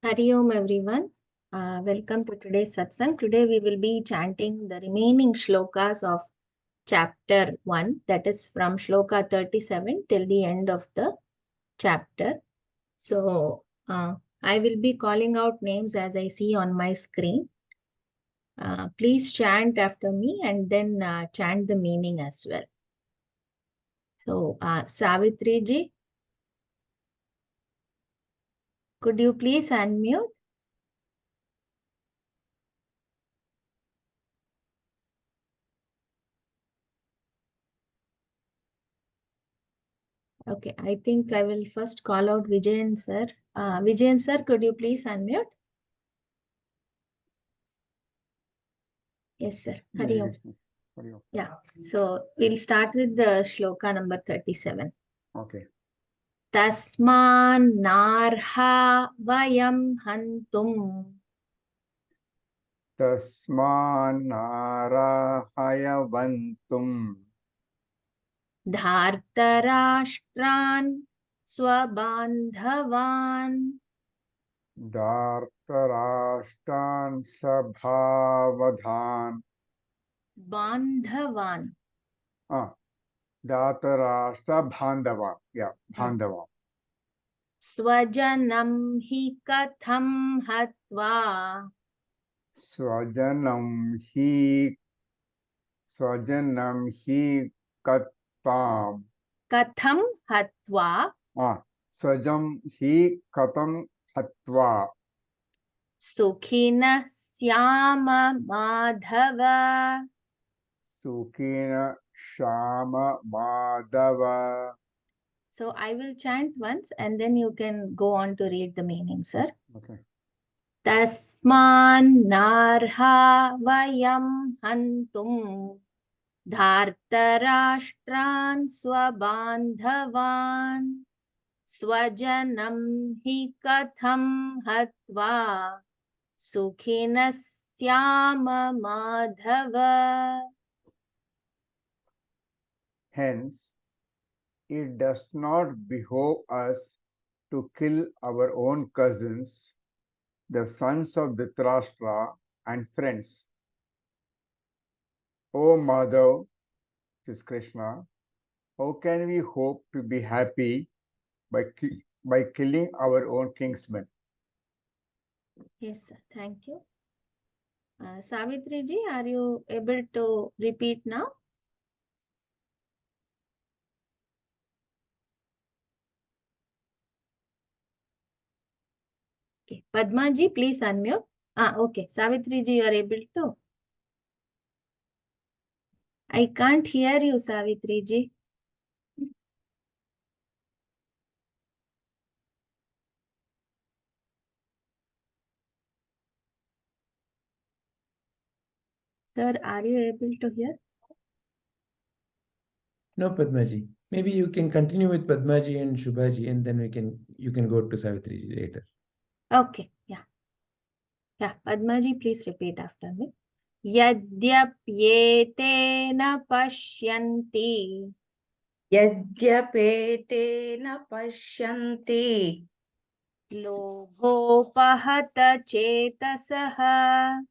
Hari Om everyone. Welcome to today's satsang. Today we will be chanting the remaining shlokas of chapter 1, that is from shloka 37 till the end of the chapter. So I will be calling out names as I see on my screen. Please chant after me and then chant the meaning as well. So Savitri ji, could you please unmute? Okay, I think I will first call out Vijayan sir. Vijayan sir, could you please unmute? Yes, sir. Hari Om. Yeah, so we'll start with the shloka number 37. Okay. Tasman narha vayam hantum Tasmanarahayavantum dhartarashtran swabandhavan Dartarashtan Sabhavadhan bandhavan Dartarashta Bhandava. Yeah, Bhandava. swajanam hi katham hatva Swajanam hi katam. katham hatva Swajam hi katam hatva sukhina syama madhava. Sukina Shama Madhava. So I will chant once and then you can go on to read the meaning, sir. Okay. Tasman narha vayam hantum dhartarashtran swabandhavan swajanam hi katham hatva sukhinasyama madhava. Hence, it does not behove us to kill our own cousins, the sons of Dhritarashtra and friends. O Madhav, says Krishna, how can we hope to be happy by killing our own kinsmen? Yes, sir. Thank you. Savitri ji, are you able to repeat now? Okay. Padma ji, please unmute. Okay. Savitri ji, you are able to. I can't hear you, Savitri ji. Sir, are you able to hear? No, Padmaji. Maybe you can continue with Padmaji and Shubhaji, and then you can go to Savitri later. Okay. Yeah. Yeah. Padma ji, please repeat after me. Yadyapyete na pashyanti. Yadyapete na pashyanti Lobhopahata chetasaha.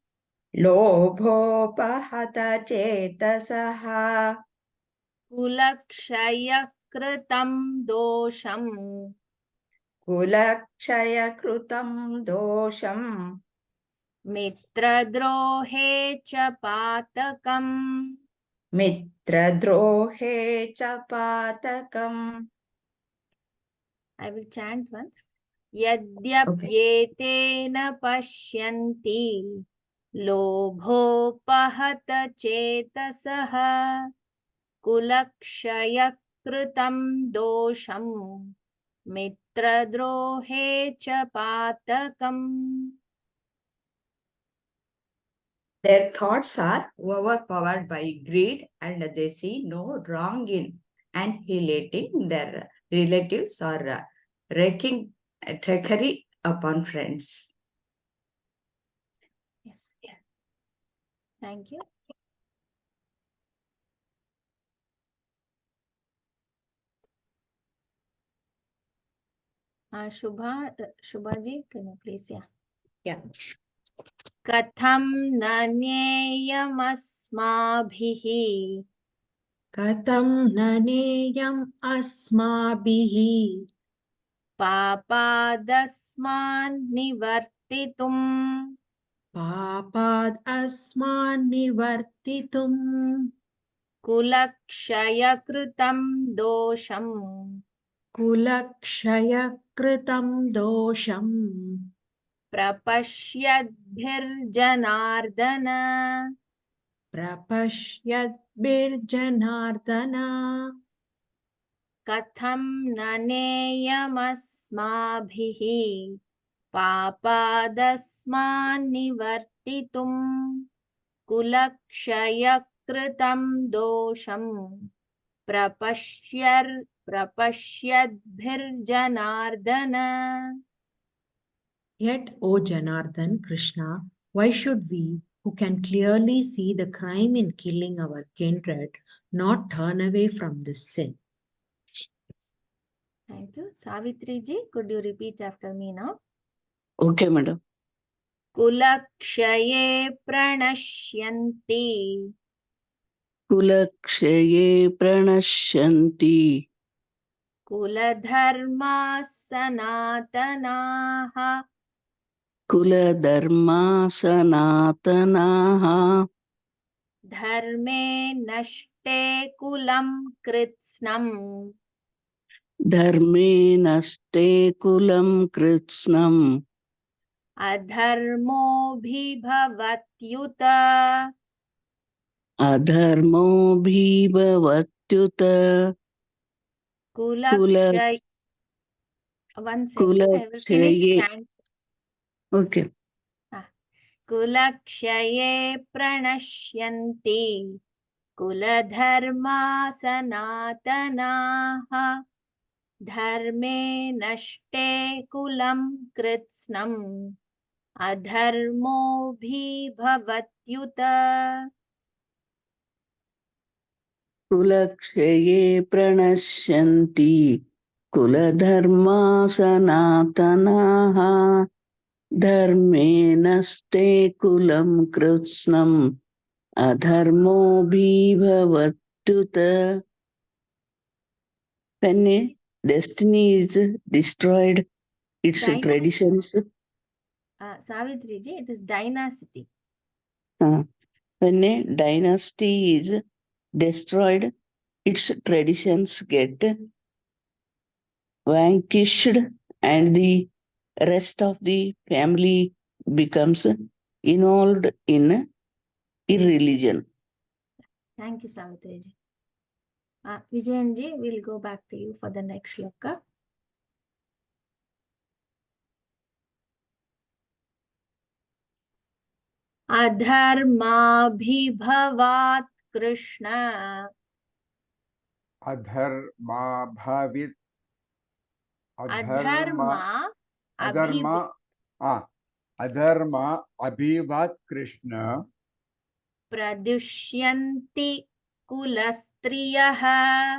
Lobhopahata chetasaha Kulakshaya kritam dosham. Kulakshaya krutam dosham Mitradrohe cha patakam. Mitradrohe cha patakam. I will chant once. Yadyapyetena pashyanti lobhopahata chetasaha kulakshaya kritam dosham mitradrohe cha patakam. Their thoughts are overpowered by greed and they see no wrong in annihilating their relatives or wreaking trickery upon friends. Yes. Thank you. Shubhaji, can you please? Yeah. Katham na neyyamasmabhihi Katam naneyam asmabihi papadasman nivartitum papad asman nivartitum kulakshayakritam dosham kulakshaya kritam dosham prapashyadbhirjanardana prapashyad birjanardana katham na neyyamasmabhihi papadasman nivartitum kulakshayakritam dosham prapashyadbhirjanardana. Yet, O Janardhan, Krishna, why should we, who can clearly see the crime in killing our kindred, not turn away from this sin? Thank you. Savitri ji, could you repeat after me now? Okay, madam. Kulakshaye pranashyanti Kulakshaye pranashyanti kuladharma sanatanaha kuladharma sanatanaha dharme nashte kulam kritsnam dharme naste kulam kritsnam adharmo bhivavatyuta. adharmo bhivavatyuta kula Kulakshay. One second, I will finish kulakshaye. chant. Okay. Kulakshaye pranashyanti kuladharma sanatanaha dharme nashte kulam kritsnam adharmo bhivavatyuta. Kulakshaye pranashyanti kuladharma sanatanaha dharme naste kulam kritsnam adharmo bhivavatyuta. When a destiny is destroyed, its Dynasty. traditions. Savitri ji, it is dynasty. When a dynasty is destroyed, its traditions get vanquished and the rest of the family becomes involved in irreligion. Thank you, Savitri ji. Vijayan ji, we'll go back to you for the next shloka. Adharmabhibhavat Krishna. Adharma bhavit. Adharma Adharma. Adharma abhivat Krishna. pradushyanti kulastriyaha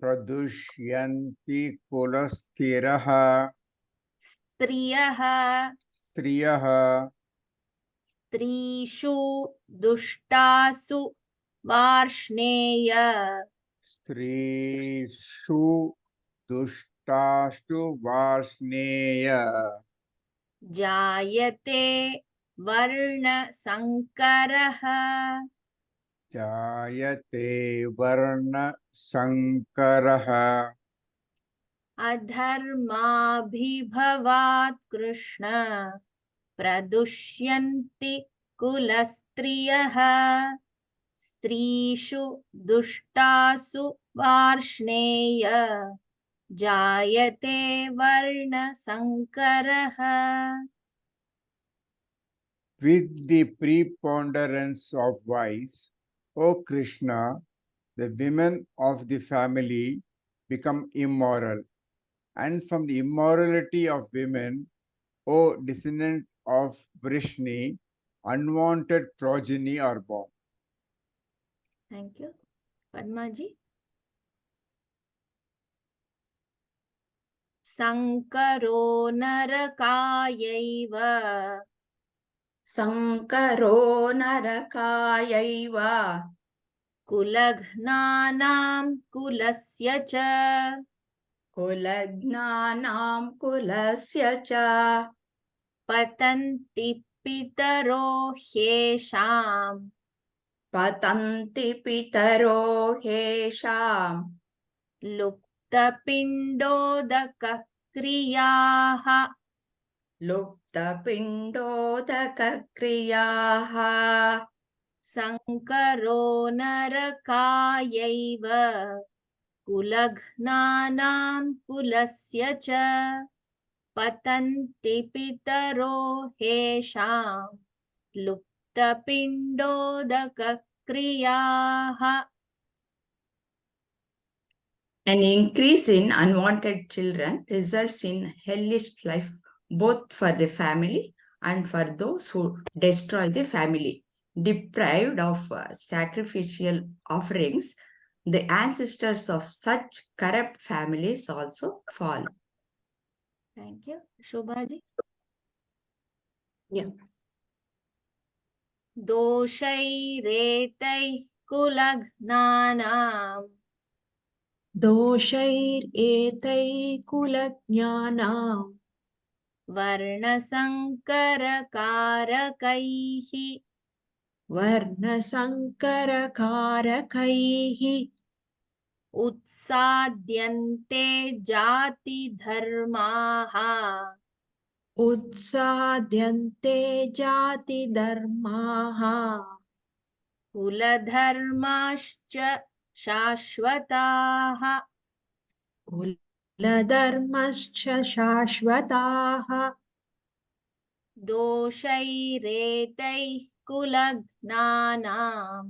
Pradushyanti kulastiraha. striyaha Striyaha. strishu dushtasu varshneya Strishu dushtastu varsneya. jayate varna sankaraha Jayate varna sankaraha. adharmabhibhavat Krishna pradushyanti kulastriyaha strishu dushtasu varshneya jayate varna sankaraha. With the preponderance of vice, O Krishna, the women of the family become immoral, and from the immorality of women, O descendant of Vrishni, unwanted progeny are born. Thank you. Padma ji. Sankaro narakayaiva Sankaro narakayaiva Kulagnanam kulasya cha Kulagnanam kulasya cha Patanti pitaro hyesham Patanti pitaro hesham Luptapindodaka kriyaha Lupta pindodaka kriyaha Sankaro narakayaiva Kulagnanam kulasya cha Patanti pitaro hesham Luptapindodaka kriyaha. An increase in unwanted children results in hellish life both for the family and for those who destroy the family. Deprived of sacrificial offerings, the ancestors of such corrupt families also fall. Thank you. Shobhaji. Yeah. Doshairetai kulagnanam दोषैरेतैकुलज्ञानां varnasankarakaihi वर्णसङ्करकारकैः utsadyante jati dharmaha उत्साद्यन्ते जातिधर्माः kuladharmascha shashvataha कुलधर्मश्च शाश्वताः doshairetai kulagnanam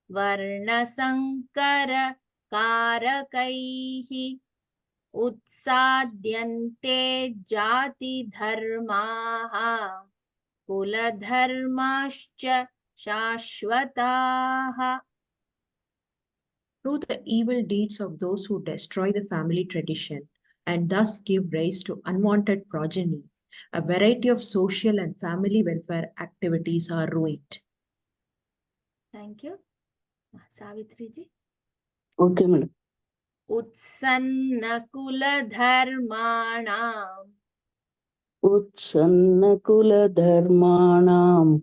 varnasankarakaihi उत्साद्यन्ते जातिधर्माः कुलधर्माश्च शाश्वताः. Through the evil deeds of those who destroy the family tradition and thus give rise to unwanted progeny, a variety of social and family welfare activities are ruined. Thank you. Savitri ji. Okay, madam. उत्सन्नकुलधर्माणाम् उत्सन्नकुलधर्माणां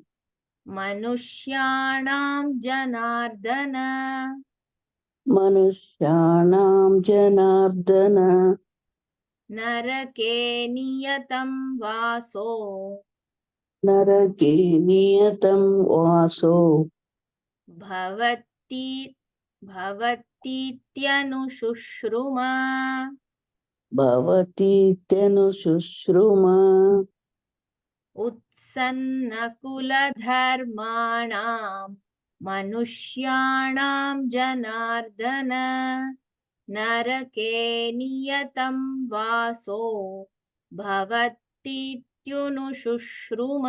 मनुष्याणां जनार्दन मनुष्याणां जनार्दन नरके नियतं वासो नरके नियतं वासो भवतीत्यनुशुश्रुम भवतीत्यनुशुश्रुमा उत्सन्नकुलधर्माणां मनुष्याणां जनार्दन नरके नियतं वासो भवतीत्यनुशुश्रुम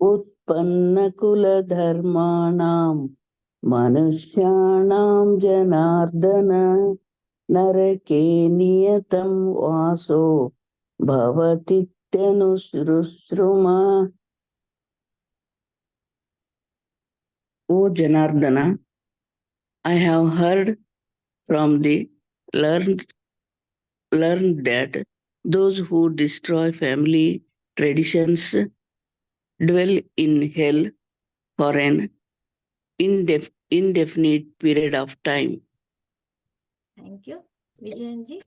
उत्पन्नकुलधर्माणां मनुष्याणां जनार्दन नरके नियतं वासो भवतीत्यनुशुश्रुमा. O Janardana, I have heard from the learned that those who destroy family traditions dwell in hell for an indefinite period of time. Thank you. Vijayanji.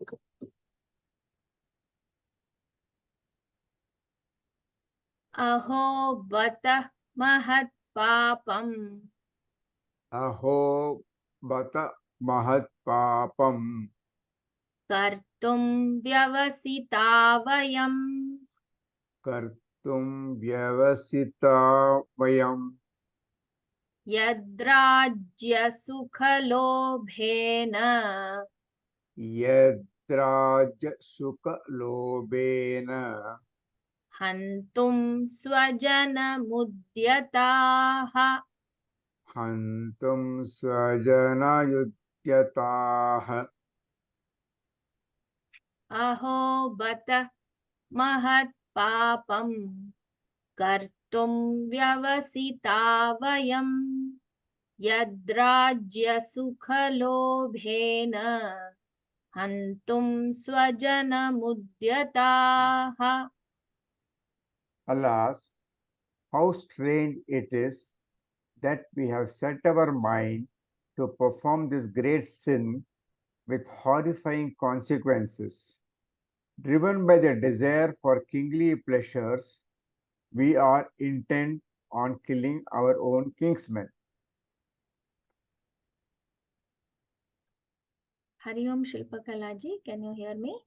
अहो बतः महत् पापम् अहो बत महत् पापं कर्तुं व्यवसिता वयम् कर्तुं व्यवसिता वयं यद्राज्यसुखलोभेन यद्राज्यसुखलोभेन हन्तुं स्वजनमुद्यताः हन्तुं स्वजनयुध्यताः. अहो बत महत् पापं कर्तुं व्यवसिता वयं यद्राज्यसुखलोभेन हन्तुं स्वजनमुद्यताः. Alas, how strange it is that we have set our mind to perform this great sin with horrifying consequences. Driven by the desire for kingly pleasures, we are intent on killing our own kinsmen. Hari Om Shilpakalaji, can you hear me?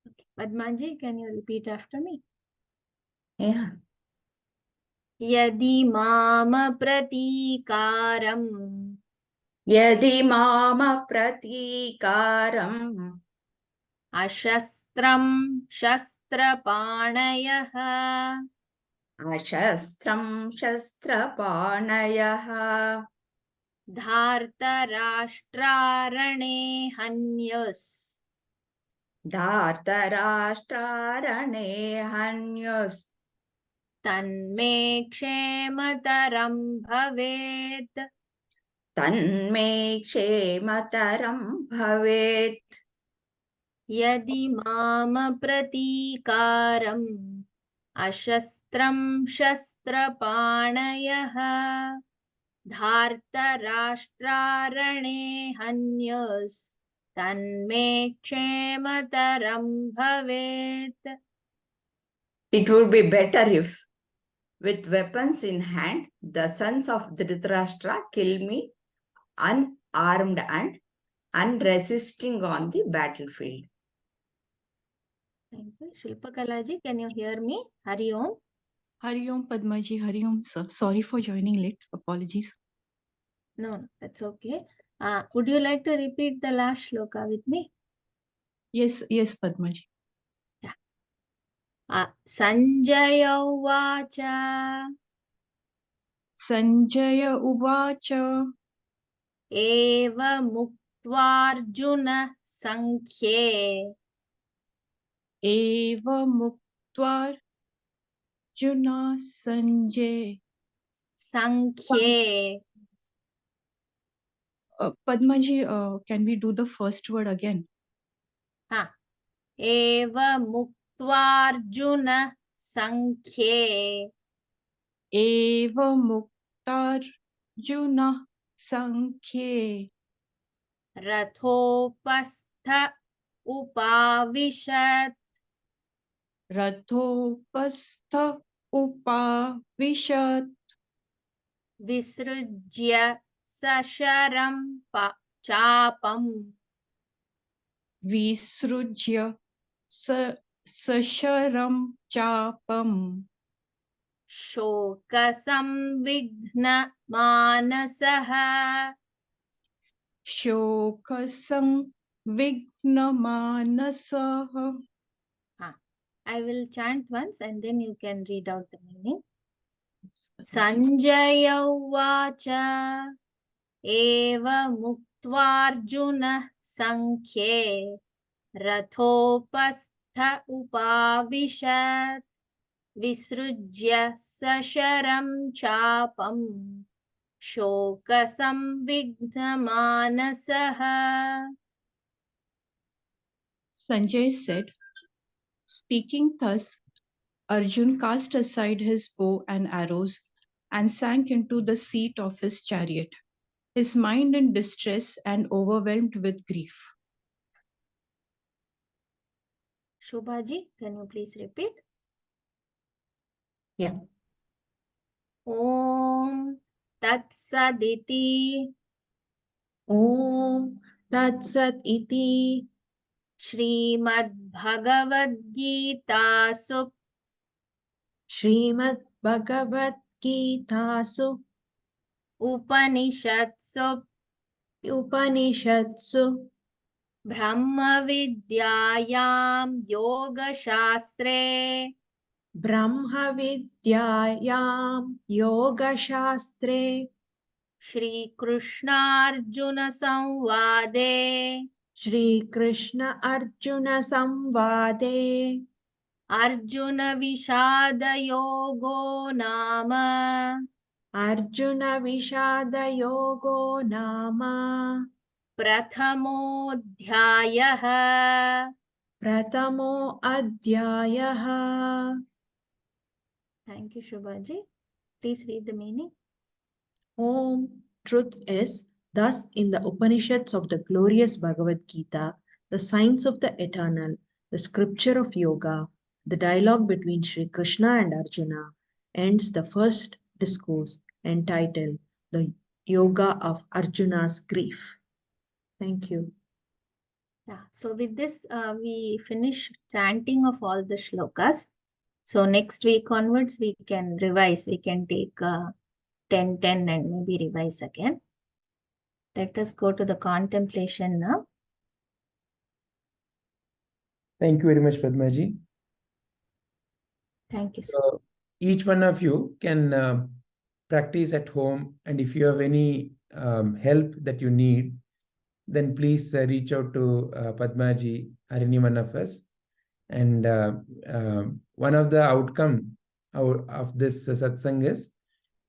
Okay. Padmaji, can you repeat after me? Yeah. यदि माम प्रतीकारम् Yadi mama pratikaram अशस्त्रं शस्त्रपाणयः ashastram shastrapanayah धार्तराष्ट्रारणे हन्युस् dhartarashtrarane hanyus तन्मे क्षेमतरं भवेत्. tanme kshemataram bhavet. यदि माम प्रतीकारम् अशस्त्रं शस्त्रपाणयः धार्तराष्ट्रारणे हन्युस् तन्मे क्षेमतरं भवेत्. It would be better if, with weapons in hand, the sons of Dhritarashtra kill me unarmed and unresisting on the battlefield. Thank you. Shilpakalaji, can you hear me? Hari Om. Hari Om Padmaji, Hari Om sir. Sorry for joining late. Apologies. No, that's okay. Would you like to repeat the last shloka with me? Yes, Padmaji. Sanjaya Uvacha Sanjaya Uvacha Eva Muktvarjuna Sankhye Eva Muktvar Juna Sanjay. Sankhye. Padmaji, can we do the first word again? Eva Muktvarjuna Sankhye Eva Muktar Juna Sankhye Rathopastha Upavishat Rathopastha Upavishat Visrujya Sasharam Chapam Visrujya Sasharam Chapam Shokasamvigna Manasaha. Shokasam Vignamanasah. I will chant once and then you can read out the meaning. Sanjaya Uvacha Eva Muktvarjuna Sankhye Rathopastha Upavishat Visrujya Sasharam Chapam Shokasamvignamanasah. Sanjay said, speaking thus, Arjun cast aside his bow and arrows and sank into the seat of his chariot, his mind in distress and overwhelmed with grief. Shubhaji, can you please repeat? Yeah. Om Tat Saditi Om Tat Sat Iti Srimad Bhagavad Gita Sup Srimad Bhagavad Gitasu Upanishatsu Upanishatsu Brahma Vidyayam Yoga Shastre Brahma Vidyayam Yoga Shastre Shri Krishna-Arjuna Samvade Shri Krishna Arjuna Samvade Arjuna Vishada Yogo Nama Arjuna Vishada Yogo Nama Prathamodhyayaha. Pratamo Adhyayaha. Thank you, Shubhaji. Please read the meaning. Om. Truth is, thus in the Upanishads of the glorious Bhagavad Gita, the science of the eternal, the scripture of yoga, the dialogue between Sri Krishna and Arjuna, ends the first discourse entitled The Yoga of Arjuna's Grief. Thank you. Yeah, so with this, we finish chanting of all the shlokas. So next week onwards, we can revise. We can take 10, 10 and maybe revise again. Let us go to the contemplation now. Thank you very much, Padmaji. Thank you, sir. So each one of you can practice at home, and if you have any help that you need, then please reach out to Padmaji or any one of us. And one of the outcome of this satsang is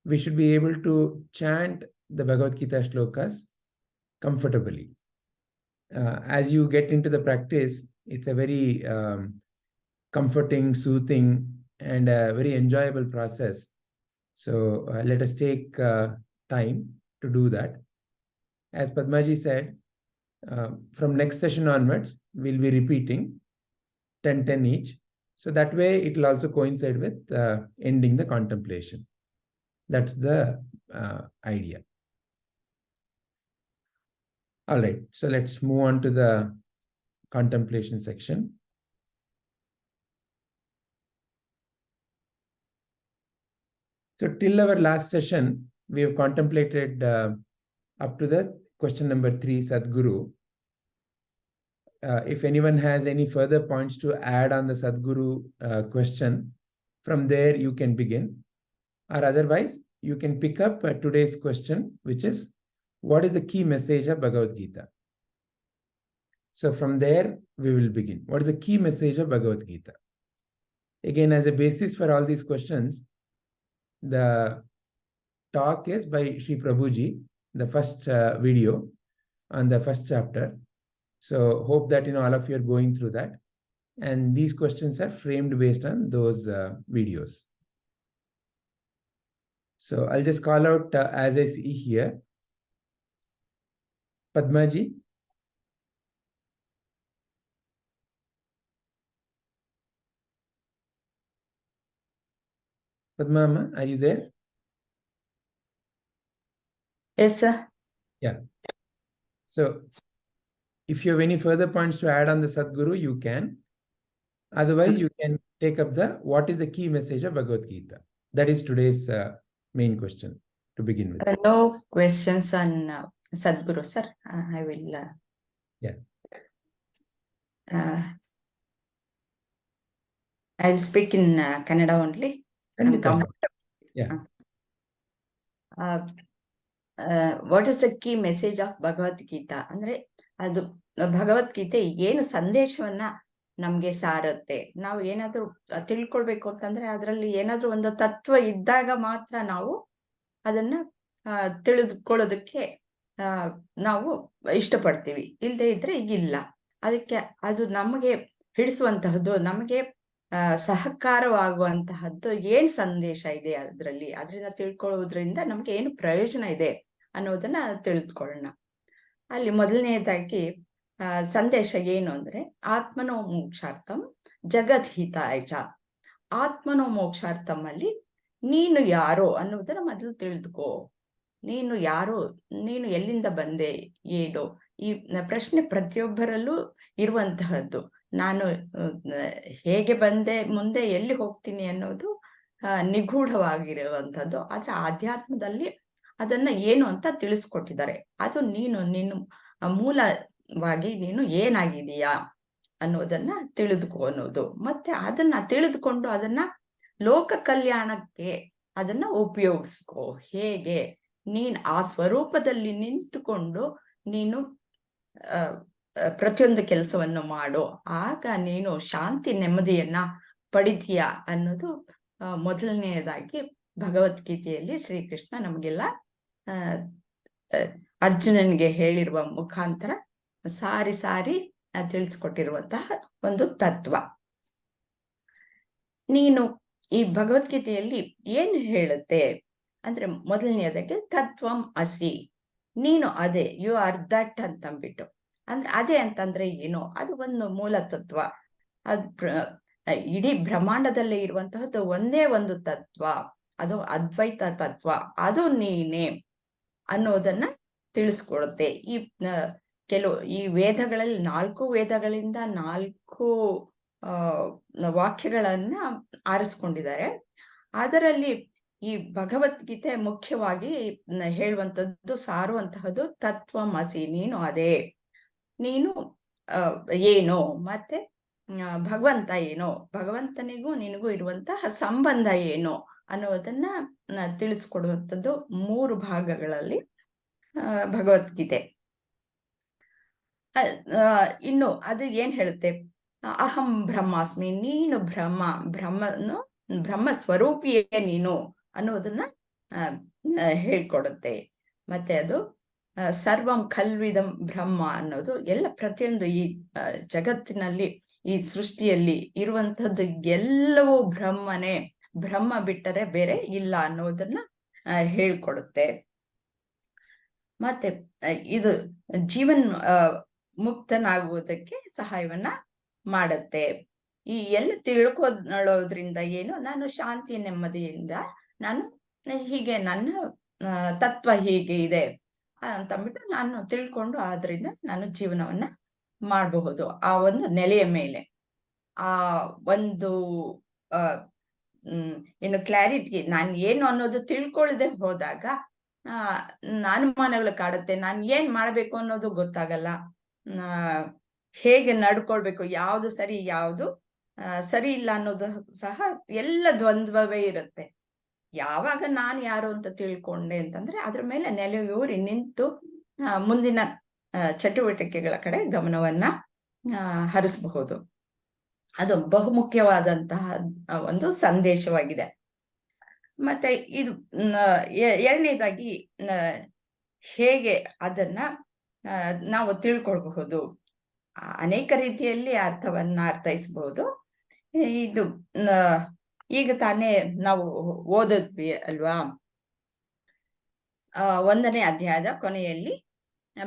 we should be able to chant the Bhagavad Gita shlokas comfortably. As you get into the practice, it's a very comforting, soothing, and a very enjoyable process. So let us take time to do that. As Padmaji said, from next session onwards, we'll be repeating 10, 10 each. So that way it will also coincide with ending the contemplation. That's the idea. All right, so let's move on to the contemplation section. So till our last session, we have contemplated up to the question number 3, Sadguru. If anyone has any further points to add on the Sadguru question, from there you can begin. Or otherwise, you can pick up today's question, which is, what is the key message of Bhagavad Gita? So from there, we will begin. What is the key message of Bhagavad Gita? Again, as a basis for all these questions, the talk is by Sri Prabhuji, the first video on the first chapter. So hope that all of you are going through that. And these questions are framed based on those videos. So I'll just call out as I see here. Padmaji. Padma, are you there? Yes, sir. Yeah. So if you have any further points to add on the Sadguru, you can. Otherwise, you can take up what is the key message of Bhagavad Gita? That is today's main question to begin with. No questions on Sadguru, sir. I will. Yeah. I will speak in Kannada only. I'm comfortable. Yeah. What is the key message of Bhagavad Gita? ಅಂದ್ರೆ ಅದು ಭಗವದ್ಗೀತೆ ಏನು ಸಂದೇಶವನ್ನ ನಮ್ಗೆ ಸಾರುತ್ತೆ. ನಾವು ಏನಾದ್ರೂ ತಿಳ್ಕೊಳ್ಬೇಕು ಅಂತಂದ್ರೆ ಅದರಲ್ಲಿ ಏನಾದ್ರೂ ಒಂದು ತತ್ವ ಇದ್ದಾಗ ಮಾತ್ರ ನಾವು ಅದನ್ನ ತಿಳಿದುಕೊಳ್ಳೋದಕ್ಕೆ ನಾವು ಇಷ್ಟಪಡ್ತೀವಿ. ಇಲ್ಲದೆ ಇದ್ರೆ ಇಲ್ಲ. ಅದಕ್ಕೆ ಅದು ನಮಗೆ ಹಿಡಿಸುವಂತಹದ್ದು, ನಮಗೆ ಸಹಕಾರವಾಗುವಂತಹದ್ದು ಏನ್ ಸಂದೇಶ ಇದೆ ಅದರಿಂದ ತಿಳ್ಕೊಳ್ಳೋದ್ರಿಂದ ನಮ್ಗೆ ಏನು ಪ್ರಯೋಜನ ಇದೆ ಅನ್ನೋದನ್ನ ತಿಳಿದುಕೊಳ್ಳೋಣ. ಅಲ್ಲಿ ಮೊದಲನೇದಾಗಿ ಸಂದೇಶ ಏನು ಅಂದ್ರೆ, ಆತ್ಮನೋ ಮೋಕ್ಷಾರ್ಥಂ ಜಗದ್ಹಿತಾಯ ಚ. ಆತ್ಮನೋ ಮೋಕ್ಷಾರ್ಥಂ ಅಲ್ಲಿ ನೀನು ಯಾರೋ ಅನ್ನೋದನ್ನ ಮೊದಲು ತಿಳಿದುಕೋ. ನೀನು ಯಾರು, ನೀನು ಎಲ್ಲಿಂದ ಬಂದೆ, ಏನು, ಈ ಪ್ರಶ್ನೆ ಪ್ರತಿಯೊಬ್ಬರಲ್ಲೂ ಇರುವಂತಹದ್ದು. ನಾನು ಹೇಗೆ ಬಂದೆ, ಮುಂದೆ ಎಲ್ಲಿ ಹೋಗ್ತೀನಿ ಅನ್ನೋದು ನಿಗೂಢವಾಗಿರುವಂಥದ್ದು. ಆದ್ರೆ ಆಧ್ಯಾತ್ಮದಲ್ಲಿ ಅದನ್ನ ಏನು ಅಂತ ತಿಳಿಸ್ಕೊಟ್ಟಿದ್ದಾರೆ. ಅದು ನೀನು ಮೂಲವಾಗಿ ನೀನು ಏನಾಗಿದೀಯಾ ಅನ್ನೋದನ್ನ ತಿಳಿದುಕೋ ಅನ್ನೋದು. ಮತ್ತೆ ಅದನ್ನ ತಿಳಿದುಕೊಂಡು ಅದನ್ನ ಲೋಕ ಕಲ್ಯಾಣಕ್ಕೆ ಅದನ್ನ ಉಪಯೋಗಿಸ್ಕೋ. ಹೇಗೆ ನೀನು ಆ ಸ್ವರೂಪದಲ್ಲಿ ನಿಂತುಕೊಂಡು ನೀನು ಪ್ರತಿಯೊಂದು ಕೆಲಸವನ್ನು ಮಾಡು, ಆಗ ನೀನು ಶಾಂತಿ ನೆಮ್ಮದಿಯನ್ನ ಪಡಿತೀಯ ಅನ್ನೋದು ಮೊದಲನೆಯದಾಗಿ ಭಗವದ್ಗೀತೆಯಲ್ಲಿ ಶ್ರೀಕೃಷ್ಣ ನಮಗೆಲ್ಲ ಅರ್ಜುನನ್ಗೆ ಹೇಳಿರುವ ಮುಖಾಂತರ ಸಾರಿ ಸಾರಿ ತಿಳಿಸ್ಕೊಟ್ಟಿರುವಂತಹ ಒಂದು ತತ್ವ. ನೀನು ಈ ಭಗವದ್ಗೀತೆಯಲ್ಲಿ ಏನು ಹೇಳುತ್ತೆ ಅಂದ್ರೆ, ಮೊದಲನೆಯದಾಗಿ ತತ್ವಂ ಅಸಿ, ನೀನು ಅದೇ, ಯು ಆರ್ ದಟ್ ಅಂತಂದ್ಬಿಟ್ಟು. ಅಂದ್ರೆ ಅದೇ ಅಂತಂದ್ರೆ ಏನು? ಅದು ಒಂದು ಮೂಲ ತತ್ವ. ಇಡೀ ಬ್ರಹ್ಮಾಂಡದಲ್ಲೇ ಇರುವಂತಹದ್ದು ಒಂದೇ ಒಂದು ತತ್ವ, ಅದು ಅದ್ವೈತ ತತ್ವ, ಅದು ನೀನೇ ಅನ್ನೋದನ್ನ ತಿಳಿಸ್ಕೊಡುತ್ತೆ. ಈ ವೇದಗಳಲ್ಲಿ 4 ವೇದಗಳಿಂದ 4 ವಾಕ್ಯಗಳನ್ನ ಆರಿಸ್ಕೊಂಡಿದ್ದಾರೆ. ಅದರಲ್ಲಿ ಈ ಭಗವದ್ಗೀತೆ ಮುಖ್ಯವಾಗಿ ಹೇಳುವಂಥದ್ದು, ಸಾರುವಂತಹದ್ದು ತತ್ವಮಸಿ, ನೀನು ಅದೇ, ನೀನು ಏನು, ಮತ್ತೆ ಭಗವಂತ ಏನು, ಭಗವಂತನಿಗೂ ನಿನಗೂ ಇರುವಂತಹ ಸಂಬಂಧ ಏನು ಅನ್ನೋದನ್ನ ತಿಳಿಸ್ಕೊಡುವಂಥದ್ದು 3 ಭಾಗಗಳಲ್ಲಿ ಭಗವದ್ಗೀತೆ. ಇನ್ನು ಅದು ಏನ್ ಹೇಳುತ್ತೆ? ಅಹಂ ಬ್ರಹ್ಮಾಸ್ಮಿ, ನೀನು ಬ್ರಹ್ಮ ಸ್ವರೂಪಿಯೇ ನೀನು ಅನ್ನೋದನ್ನ ಹೇಳ್ಕೊಡುತ್ತೆ. ಮತ್ತೆ ಅದು ಸರ್ವಂ ಖಲ್ವಿದಂ ಬ್ರಹ್ಮ ಅನ್ನೋದು, ಎಲ್ಲ ಪ್ರತಿಯೊಂದು ಈ ಜಗತ್ತಿನಲ್ಲಿ, ಈ ಸೃಷ್ಟಿಯಲ್ಲಿ ಇರುವಂತಹದ್ದು ಎಲ್ಲವೂ ಬ್ರಹ್ಮನೇ, ಬ್ರಹ್ಮ ಬಿಟ್ಟರೆ ಬೇರೆ ಇಲ್ಲ ಅನ್ನೋದನ್ನ ಹೇಳ್ಕೊಡುತ್ತೆ. ಮತ್ತೆ ಇದು ಜೀವನ್ ಮುಕ್ತನಾಗುವುದಕ್ಕೆ ಸಹಾಯವನ್ನ ಮಾಡುತ್ತೆ. ಈ ಎಲ್ಲ ತಿಳ್ಕೊಳ್ಳೋದ್ರಿಂದ ಏನು, ನಾನು ಶಾಂತಿ ನೆಮ್ಮದಿಯಿಂದ ನಾನು ಹೀಗೆ, ನನ್ನ ತತ್ವ ಹೀಗೆ ಇದೆ ಅಂತಂದ್ಬಿಟ್ಟು ನಾನು ತಿಳ್ಕೊಂಡು ಆದ್ರಿಂದ ನಾನು ಜೀವನವನ್ನ ಮಾಡಬಹುದು. ಆ ಒಂದು ನೆಲೆಯ ಮೇಲೆ ಆ ಒಂದು ಏನು ಕ್ಲಾರಿಟಿ, ನಾನು ಏನು ಅನ್ನೋದು ತಿಳ್ಕೊಳ್ಳದೆ ಹೋದಾಗ ಅನುಮಾನಗಳು ಕಾಡುತ್ತೆ. ನಾನು ಏನ್ ಮಾಡ್ಬೇಕು ಅನ್ನೋದು ಗೊತ್ತಾಗಲ್ಲ, ಹೇಗೆ ನಡ್ಕೊಳ್ಬೇಕು, ಯಾವುದು ಸರಿ ಯಾವುದು ಸರಿ ಇಲ್ಲ ಅನ್ನೋದು ಸಹ ಎಲ್ಲ ದ್ವಂದ್ವವೇ ಇರುತ್ತೆ. ಯಾವಾಗ ನಾನು ಯಾರು ಅಂತ ತಿಳ್ಕೊಂಡೆ ಅಂತಂದ್ರೆ ಅದ್ರ ಮೇಲೆ ನೆಲೆಯೂರಿ ನಿಂತು ಮುಂದಿನ ಚಟುವಟಿಕೆಗಳ ಕಡೆ ಗಮನವನ್ನ ಹರಿಸಬಹುದು. ಅದು ಬಹುಮುಖ್ಯವಾದಂತಹ ಒಂದು ಸಂದೇಶವಾಗಿದೆ. ಮತ್ತೆ ಇದು ಎರಡನೇದಾಗಿ ಹೇಗೆ ಅದನ್ನ ನಾವು ತಿಳ್ಕೊಳ್ಬಹುದು, ಅನೇಕ ರೀತಿಯಲ್ಲಿ ಅರ್ಥವನ್ನ ಅರ್ಥೈಸಬಹುದು. ಇದು ಈಗ ತಾನೇ ನಾವು ಓದಿದ್ವಿ ಅಲ್ವಾ, 1ನೇ ಅಧ್ಯಾಯದ ಕೊನೆಯಲ್ಲಿ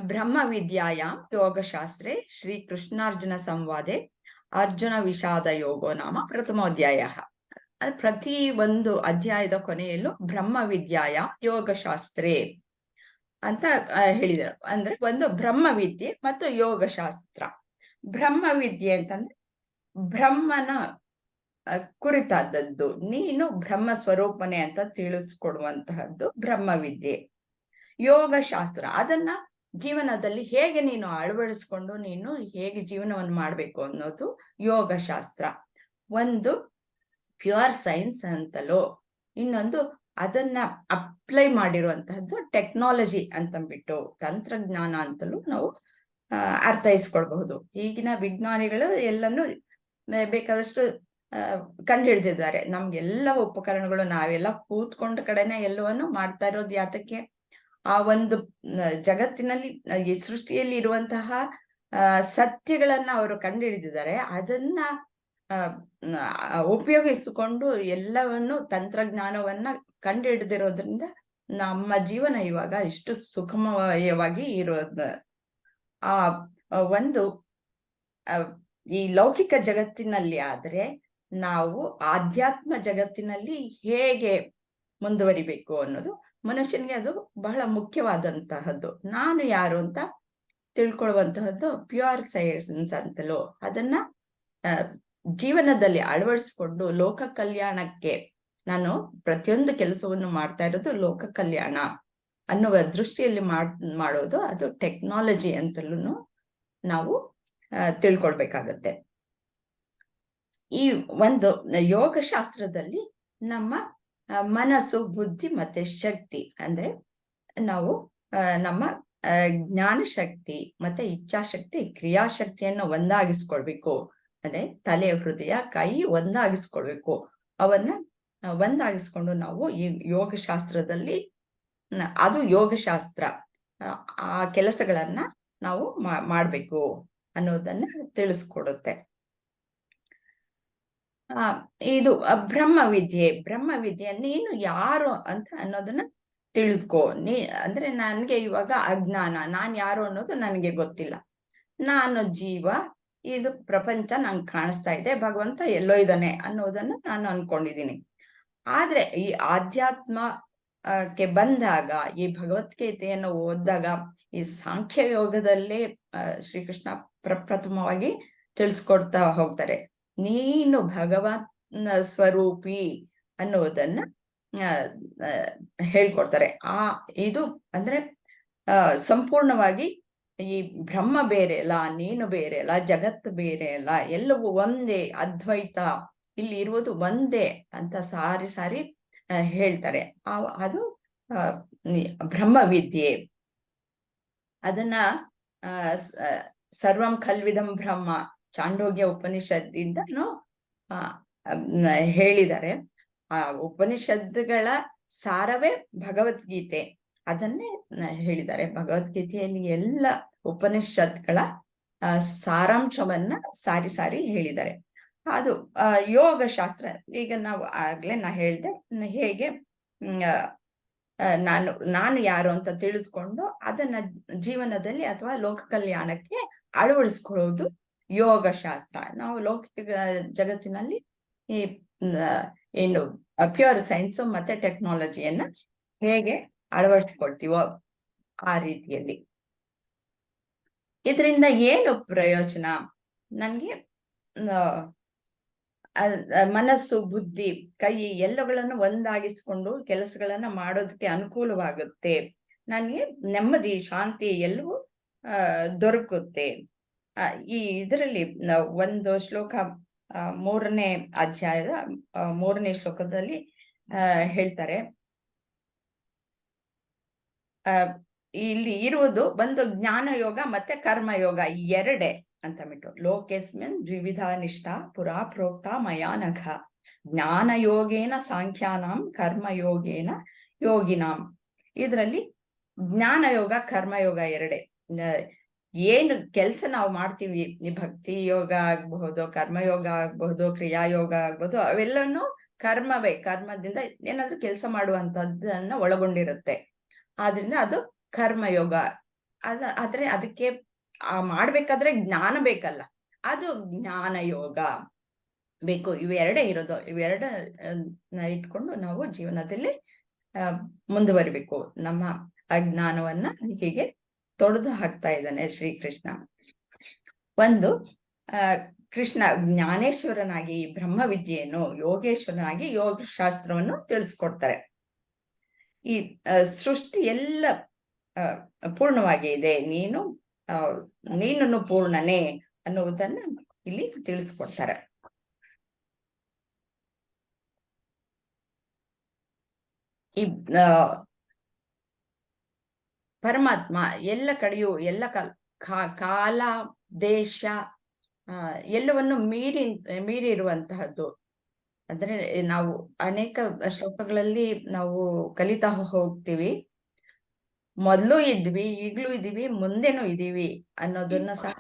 ಬ್ರಹ್ಮ ವಿದ್ಯಾಯಾಮ್ ಯೋಗಶಾಸ್ತ್ರೆ ಶ್ರೀ ಕೃಷ್ಣಾರ್ಜುನ ಸಂವಾದೆ ಅರ್ಜುನ ವಿಷಾದ ಯೋಗೋ ನಾಮ ಪ್ರಥಮೋಧ್ಯಾಯ. ಪ್ರತಿ ಒಂದು ಅಧ್ಯಾಯದ ಕೊನೆಯಲ್ಲೂ ಬ್ರಹ್ಮ ವಿದ್ಯಾಯ ಯೋಗಶಾಸ್ತ್ರೇ ಅಂತ ಹೇಳಿದರು. ಅಂದ್ರೆ ಒಂದು ಬ್ರಹ್ಮವಿದ್ಯೆ ಮತ್ತು ಯೋಗಶಾಸ್ತ್ರ. ಬ್ರಹ್ಮವಿದ್ಯೆ ಅಂತಂದ್ರೆ ಬ್ರಹ್ಮನ ಕುರಿತಾದದ್ದು, ನೀನು ಬ್ರಹ್ಮ ಸ್ವರೂಪನೆ ಅಂತ ತಿಳಿಸ್ಕೊಡುವಂತಹದ್ದು ಬ್ರಹ್ಮವಿದ್ಯೆ. ಯೋಗಶಾಸ್ತ್ರ, ಅದನ್ನ ಜೀವನದಲ್ಲಿ ಹೇಗೆ ನೀನು ಅಳವಡಿಸ್ಕೊಂಡು ನೀನು ಹೇಗೆ ಜೀವನವನ್ನು ಮಾಡ್ಬೇಕು ಅನ್ನೋದು ಯೋಗಶಾಸ್ತ್ರ. ಒಂದು ಪ್ಯೂರ್ ಸೈನ್ಸ್ ಅಂತಲೋ, ಇನ್ನೊಂದು ಅದನ್ನ ಅಪ್ಲೈ ಮಾಡಿರುವಂತಹದ್ದು ಟೆಕ್ನಾಲಜಿ ಅಂತಂದ್ಬಿಟ್ಟು, ತಂತ್ರಜ್ಞಾನ ಅಂತಲೂ ನಾವು ಅರ್ಥೈಸ್ಕೊಳ್ಬಹುದು. ಈಗಿನ ವಿಜ್ಞಾನಿಗಳು ಎಲ್ಲನೂ ಬೇಕಾದಷ್ಟು ಕಂಡು ಹಿಡಿದಿದ್ದಾರೆ. ನಮ್ಗೆಲ್ಲ ಉಪಕರಣಗಳು, ನಾವೆಲ್ಲ ಕೂತ್ಕೊಂಡ ಕಡೆನೆ ಎಲ್ಲವನ್ನು ಮಾಡ್ತಾ ಇರೋದು ಯಾತಕ್ಕೆ? ಆ ಒಂದು ಜಗತ್ತಿನಲ್ಲಿ, ಈ ಸೃಷ್ಟಿಯಲ್ಲಿ ಇರುವಂತಹ ಸತ್ಯಗಳನ್ನ ಅವರು ಕಂಡು ಹಿಡಿದಿದ್ದಾರೆ. ಅದನ್ನ ಉಪಯೋಗಿಸಿಕೊಂಡು ಎಲ್ಲವನ್ನು, ತಂತ್ರಜ್ಞಾನವನ್ನ ಕಂಡು ಹಿಡಿದಿರೋದ್ರಿಂದ ನಮ್ಮ ಜೀವನ ಇವಾಗ ಇಷ್ಟು ಸುಖಮಯವಾಗಿ ಇರೋದು. ಆ ಒಂದು ಈ ಲೌಕಿಕ ಜಗತ್ತಿನಲ್ಲಿ ಆದ್ರೆ ನಾವು ಆಧ್ಯಾತ್ಮ ಜಗತ್ತಿನಲ್ಲಿ ಹೇಗೆ ಮುಂದುವರಿಬೇಕು ಅನ್ನೋದು ಮನುಷ್ಯನಿಗೆ ಅದು ಬಹಳ ಮುಖ್ಯವಾದಂತಹದ್ದು. ನಾನು ಯಾರು ಅಂತ ತಿಳ್ಕೊಳ್ಳುವಂತಹದ್ದು ಪ್ಯೂರ್ ಸೈನ್ಸ್ ಅಂತಲೋ, ಅದನ್ನ ಜೀವನದಲ್ಲಿ ಅಳವಡಿಸ್ಕೊಂಡು ಲೋಕ ಕಲ್ಯಾಣಕ್ಕೆ ನಾನು ಪ್ರತಿಯೊಂದು ಕೆಲಸವನ್ನು ಮಾಡ್ತಾ ಇರೋದು ಲೋಕ ಕಲ್ಯಾಣ ಅನ್ನುವ ದೃಷ್ಟಿಯಲ್ಲಿ ಮಾಡೋದು, ಅದು ಟೆಕ್ನಾಲಜಿ ಅಂತಲೂ ನಾವು ತಿಳ್ಕೊಳ್ಬೇಕಾಗತ್ತೆ. ಈ ಒಂದು ಯೋಗಶಾಸ್ತ್ರದಲ್ಲಿ ನಮ್ಮ ಮನಸ್ಸು, ಬುದ್ಧಿ ಮತ್ತೆ ಶಕ್ತಿ, ಅಂದ್ರೆ ನಾವು ನಮ್ಮ ಜ್ಞಾನ ಶಕ್ತಿ ಮತ್ತೆ ಇಚ್ಛಾಶಕ್ತಿ ಕ್ರಿಯಾಶಕ್ತಿಯನ್ನು ಒಂದಾಗಿಸ್ಕೊಳ್ಬೇಕು. ಅಂದ್ರೆ ತಲೆ ಹೃದಯ ಕೈ ಒಂದಾಗಿಸ್ಕೊಳ್ಬೇಕು. ಅವನ್ನ ಒಂದಾಗಿಸ್ಕೊಂಡು ನಾವು ಈ ಯೋಗಶಾಸ್ತ್ರದಲ್ಲಿ ಅದು ಯೋಗಶಾಸ್ತ್ರ ಆ ಕೆಲಸಗಳನ್ನ ನಾವು ಮಾಡ್ಬೇಕು ಅನ್ನೋದನ್ನ ತಿಳಿಸ್ಕೊಡುತ್ತೆ. ಇದು ಬ್ರಹ್ಮವಿದ್ಯೆ ನೀನು ಯಾರು ಅಂತ ಅನ್ನೋದನ್ನ ತಿಳಿದುಕೋ. ಅಂದ್ರೆ ನನ್ಗೆ ಇವಾಗ ಅಜ್ಞಾನ, ನಾನ್ ಯಾರು ಅನ್ನೋದು ನನಗೆ ಗೊತ್ತಿಲ್ಲ. ನಾನು ಜೀವ, ಇದು ಪ್ರಪಂಚ ನಂಗೆ ಕಾಣಿಸ್ತಾ ಇದೆ, ಭಗವಂತ ಎಲ್ಲೋ ಇದ್ದಾನೆ ಅನ್ನೋದನ್ನ ನಾನು ಅನ್ಕೊಂಡಿದ್ದೀನಿ. ಆದ್ರೆ ಈ ಆಧ್ಯಾತ್ಮಕ್ಕೆ ಬಂದಾಗ, ಈ ಭಗವದ್ಗೀತೆಯನ್ನು ಓದಿದಾಗ, ಈ ಸಾಂಖ್ಯ ಯೋಗದಲ್ಲೇ ಶ್ರೀಕೃಷ್ಣ ಪ್ರಪ್ರಥಮವಾಗಿ ತಿಳಿಸ್ಕೊಡ್ತಾ ಹೋಗ್ತಾರೆ. ನೀನು ಭಗವನ್ ಸ್ವರೂಪಿ ಅನ್ನೋದನ್ನ ಹೇಳ್ಕೊಡ್ತಾರೆ. ಇದು ಅಂದ್ರೆ ಸಂಪೂರ್ಣವಾಗಿ ಈ ಬ್ರಹ್ಮ ಬೇರೆ ಅಲ್ಲ, ನೀನು ಬೇರೆ ಅಲ್ಲ, ಜಗತ್ತು ಬೇರೆ ಅಲ್ಲ, ಎಲ್ಲವೂ ಒಂದೇ, ಅದ್ವೈತ, ಇಲ್ಲಿ ಇರುವುದು ಒಂದೇ ಅಂತ ಸಾರಿ ಸಾರಿ ಹೇಳ್ತಾರೆ. ಅದು ಬ್ರಹ್ಮವಿದ್ಯೆ. ಅದನ್ನ ಸರ್ವಂ ಖಲ್ವಿದಂ ಬ್ರಹ್ಮ ಚಾಂಡೋಗ್ಯ ಉಪನಿಷತ್ತಿಂದನೂ ಹೇಳಿದ್ದಾರೆ. ಆ ಉಪನಿಷತ್ತುಗಳ ಸಾರವೇ ಭಗವದ್ಗೀತೆ, ಅದನ್ನೇ ಹೇಳಿದ್ದಾರೆ. ಭಗವದ್ಗೀತೆಯಲ್ಲಿ ಎಲ್ಲ ಉಪನಿಷತ್ಗಳ ಸಾರಾಂಶವನ್ನ ಸಾರಿ ಸಾರಿ ಹೇಳಿದ್ದಾರೆ. ಅದು ಯೋಗಶಾಸ್ತ್ರ. ಈಗ ನಾವು ಆಗ್ಲೇ ಹೇಳ್ದೆ ಹೇಗೆ ನಾನು ಯಾರು ಅಂತ ತಿಳಿದುಕೊಂಡು ಅದನ್ನ ಜೀವನದಲ್ಲಿ ಅಥವಾ ಲೋಕ ಕಲ್ಯಾಣಕ್ಕೆ ಅಳವಡಿಸ್ಕೊಳ್ಳೋದು ಯೋಗಶಾಸ್ತ್ರ. ನಾವು ಲೌಕಿಕ ಜಗತ್ತಿನಲ್ಲಿ ಈ ಏನು ಪ್ಯೂರ್ ಸೈನ್ಸ್ ಮತ್ತೆ ಟೆಕ್ನಾಲಜಿಯನ್ನ ಹೇಗೆ ಅಳವಡಿಸ್ಕೊಳ್ತೀವೋ ಆ ರೀತಿಯಲ್ಲಿ. ಇದರಿಂದ ಏನು ಪ್ರಯೋಜನ? ನನ್ಗೆ ಮನಸ್ಸು, ಬುದ್ಧಿ, ಕೈ ಎಲ್ಲಗಳನ್ನು ಒಂದಾಗಿಸ್ಕೊಂಡು ಕೆಲಸಗಳನ್ನ ಮಾಡೋದಕ್ಕೆ ಅನುಕೂಲವಾಗುತ್ತೆ. ನನಗೆ ನೆಮ್ಮದಿ, ಶಾಂತಿ ಎಲ್ಲವೂ ದೊರಕುತ್ತೆ. ಈ ಇದರಲ್ಲಿ ಒಂದು ಶ್ಲೋಕ 3ನೇ ಅಧ್ಯಾಯದ 3ನೇ ಶ್ಲೋಕದಲ್ಲಿ ಹೇಳ್ತಾರೆ, ಇಲ್ಲಿ ಇರುವುದು ಒಂದು ಜ್ಞಾನ ಯೋಗ ಮತ್ತೆ ಕರ್ಮಯೋಗ ಎರಡೇ ಅಂತ ಬಿಟ್ಟು. ಲೋಕೇಸ್ಮಿನ್ ದ್ವಿವಿಧ ನಿಷ್ಠ ಪುರಾ ಪ್ರೋಕ್ತ ಮಯಾನಘ ಜ್ಞಾನ ಯೋಗೇನ ಸಾಂಖ್ಯಾನಾಂ ಕರ್ಮಯೋಗೇನ ಯೋಗಿನಾಂ. ಇದರಲ್ಲಿ ಜ್ಞಾನ ಯೋಗ ಕರ್ಮಯೋಗ ಎರಡೇ. ಏನು ಕೆಲಸ ನಾವು ಮಾಡ್ತೀವಿ, ಈ ಭಕ್ತಿ ಯೋಗ ಆಗಬಹುದು, ಕರ್ಮಯೋಗ ಆಗಬಹುದು, ಕ್ರಿಯಾಯೋಗ ಆಗಬಹುದು, ಅವೆಲ್ಲನೂ ಕರ್ಮವೇ. ಕರ್ಮದಿಂದ ಏನಾದ್ರೂ ಕೆಲಸ ಮಾಡುವಂತದ್ದನ್ನ ಒಳಗೊಂಡಿರುತ್ತೆ. ಆದ್ರಿಂದ ಅದು ಕರ್ಮಯೋಗ. ಆದ್ರೆ ಅದಕ್ಕೆ ಮಾಡ್ಬೇಕಾದ್ರೆ ಜ್ಞಾನ ಬೇಕಲ್ಲ, ಅದು ಜ್ಞಾನ ಯೋಗ ಬೇಕು. ಇವೆರಡೇ ಇರೋದು. ಇವೆರಡ ಇಟ್ಕೊಂಡು ನಾವು ಜೀವನದಲ್ಲಿ ಮುಂದುವರಿಬೇಕು. ನಮ್ಮ ಅಜ್ಞಾನವನ್ನ ಹೀಗೆ ತೊಡೆದು ಹಾಕ್ತಾ ಇದ್ದಾನೆ ಶ್ರೀಕೃಷ್ಣ. ಒಂದು ಕೃಷ್ಣ ಜ್ಞಾನೇಶ್ವರನಾಗಿ ಬ್ರಹ್ಮವಿದ್ಯೆಯನ್ನು, ಯೋಗೇಶ್ವರನಾಗಿ ಯೋಗಶಾಸ್ತ್ರವನ್ನು ತಿಳಿಸ್ಕೊಡ್ತಾರೆ. ಈ ಸೃಷ್ಟಿ ಎಲ್ಲ ಪೂರ್ಣವಾಗಿ ಇದೆ, ನೀನು ಪೂರ್ಣನೇ ಅನ್ನುವುದನ್ನ ಇಲ್ಲಿ ತಿಳಿಸ್ಕೊಡ್ತಾರೆ. ಈ ಪರಮಾತ್ಮ ಎಲ್ಲ ಕಡೆಯೂ ಎಲ್ಲ ಕಾಲ, ದೇಶ ಎಲ್ಲವನ್ನು ಮೀರಿ ಇರುವಂತಹದ್ದು. ಅಂದ್ರೆ ನಾವು ಅನೇಕ ಶ್ಲೋಕಗಳಲ್ಲಿ ನಾವು ಕಲಿತಾ ಹೋಗ್ತೀವಿ, ಮೊದಲು ಇದ್ವಿ, ಈಗ್ಲೂ ಇದೀವಿ, ಮುಂದೆನೂ ಇದೀವಿ ಅನ್ನೋದನ್ನ ಸಹ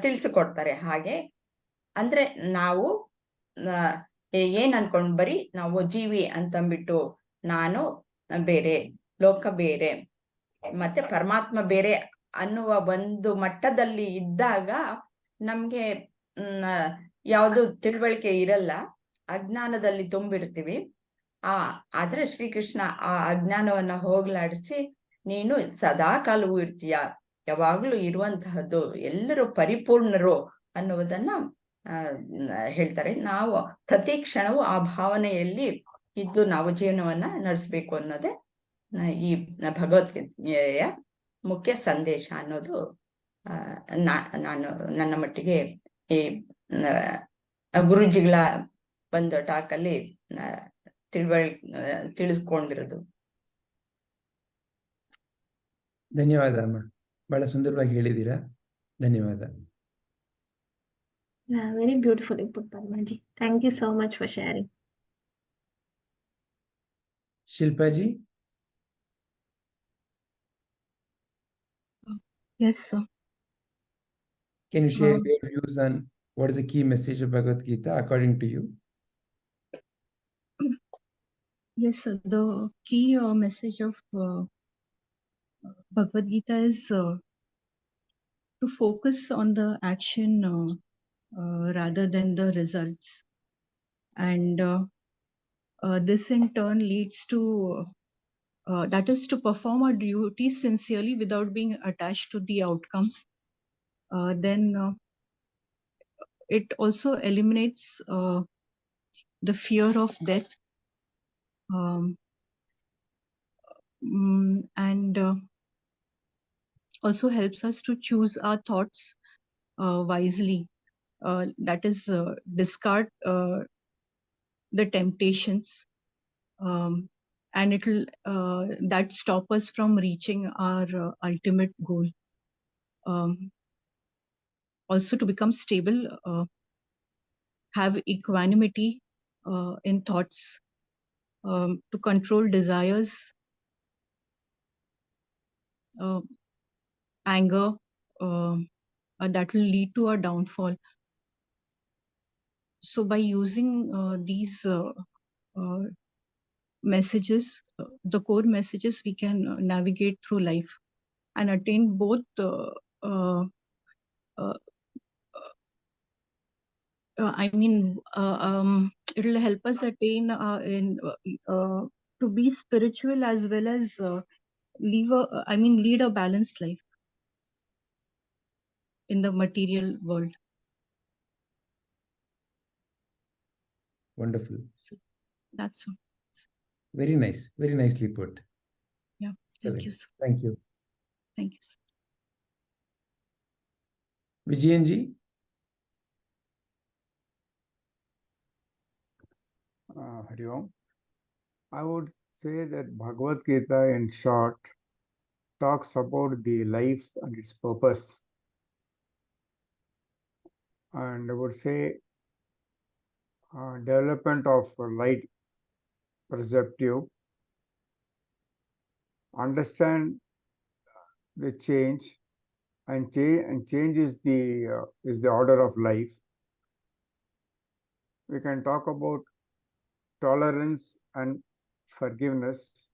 ತಿಳಿಸಿಕೊಡ್ತಾರೆ. ಹಾಗೆ ಅಂದ್ರೆ ನಾವು ಏನ್ ಅನ್ಕೊಂಡ್ ಬರೀ ನಾವು ಜೀವಿ ಅಂತಂದ್ಬಿಟ್ಟು ನಾನು ಬೇರೆ, ಲೋಕ ಬೇರೆ, ಮತ್ತೆ ಪರಮಾತ್ಮ ಬೇರೆ ಅನ್ನುವ ಒಂದು ಮಟ್ಟದಲ್ಲಿ ಇದ್ದಾಗ ನಮ್ಗೆ ಯಾವುದು ತಿಳುವಳಿಕೆ ಇರಲ್ಲ, ಅಜ್ಞಾನದಲ್ಲಿ ತುಂಬಿರ್ತೀವಿ. ಆದ್ರೆ ಶ್ರೀಕೃಷ್ಣ ಆ ಅಜ್ಞಾನವನ್ನ ಹೋಗ್ಲಾಡಿಸಿ ನೀನು ಸದಾ ಕಾಲವೂ ಇರ್ತೀಯ, ಯಾವಾಗ್ಲೂ ಇರುವಂತಹದ್ದು, ಎಲ್ಲರೂ ಪರಿಪೂರ್ಣರು ಅನ್ನುವುದನ್ನ ಹೇಳ್ತಾರೆ. ನಾವು ಪ್ರತಿ ಕ್ಷಣವೂ ಆ ಭಾವನೆಯಲ್ಲಿ ಇದ್ದು ನಾವು ಜೀವನವನ್ನ ನಡೆಸ್ಬೇಕು ಅನ್ನೋದೇ ಈ ಭಗವದ್ಗೀತೆಯ ಮುಖ್ಯ ಸಂದೇಶ ಅನ್ನೋದು ನಾನು ನನ್ನ ಮಟ್ಟಿಗೆ ಈ ಗುರುಜಿಗಳ ಒಂದು ಟಾಕಲ್ಲಿ ತಿಳಿಸ್ಕೊಂಡಿರೋದು. ಧನ್ಯವಾದ ಅಮ್ಮ, ಬಹಳ ಸುಂದರವಾಗಿ ಹೇಳಿದ್ದೀರಾ. ಧನ್ಯವಾದ. Yeah, very beautifully put, Padmaji. Thank you so much for sharing. ಶಿಲ್ಪಾಜಿ? Yes, sir. Can you share your views on what is the key message of Bhagavad Gita according to you? Yes, sir. The key message of Bhagavad Gita is to focus on the action rather than the results. And this in turn leads to, that is to perform our duty sincerely without being attached to the outcomes. Then it also eliminates the fear of death. And also helps us to choose our thoughts wisely. That is, discard the temptations, and it'll that stop us from reaching our ultimate goal. Also, to become stable, have equanimity in thoughts, to control desires, anger, that will lead to our downfall. So by using these messages, the core messages, we can navigate through life and attain both it'll help us attain to be spiritual as well as lead a balanced life in the material world. Wonderful. So that's all. Very nice. Very nicely put. Yeah. Thank you, sir. Thank you. Thank you, sir. Vijayanji? Hari Om. I would say that Bhagavad Gita, in short, talks about the life and its purpose. And I would say development of right perceptive, understand the change, and change is the order of life. We can talk about tolerance and forgiveness,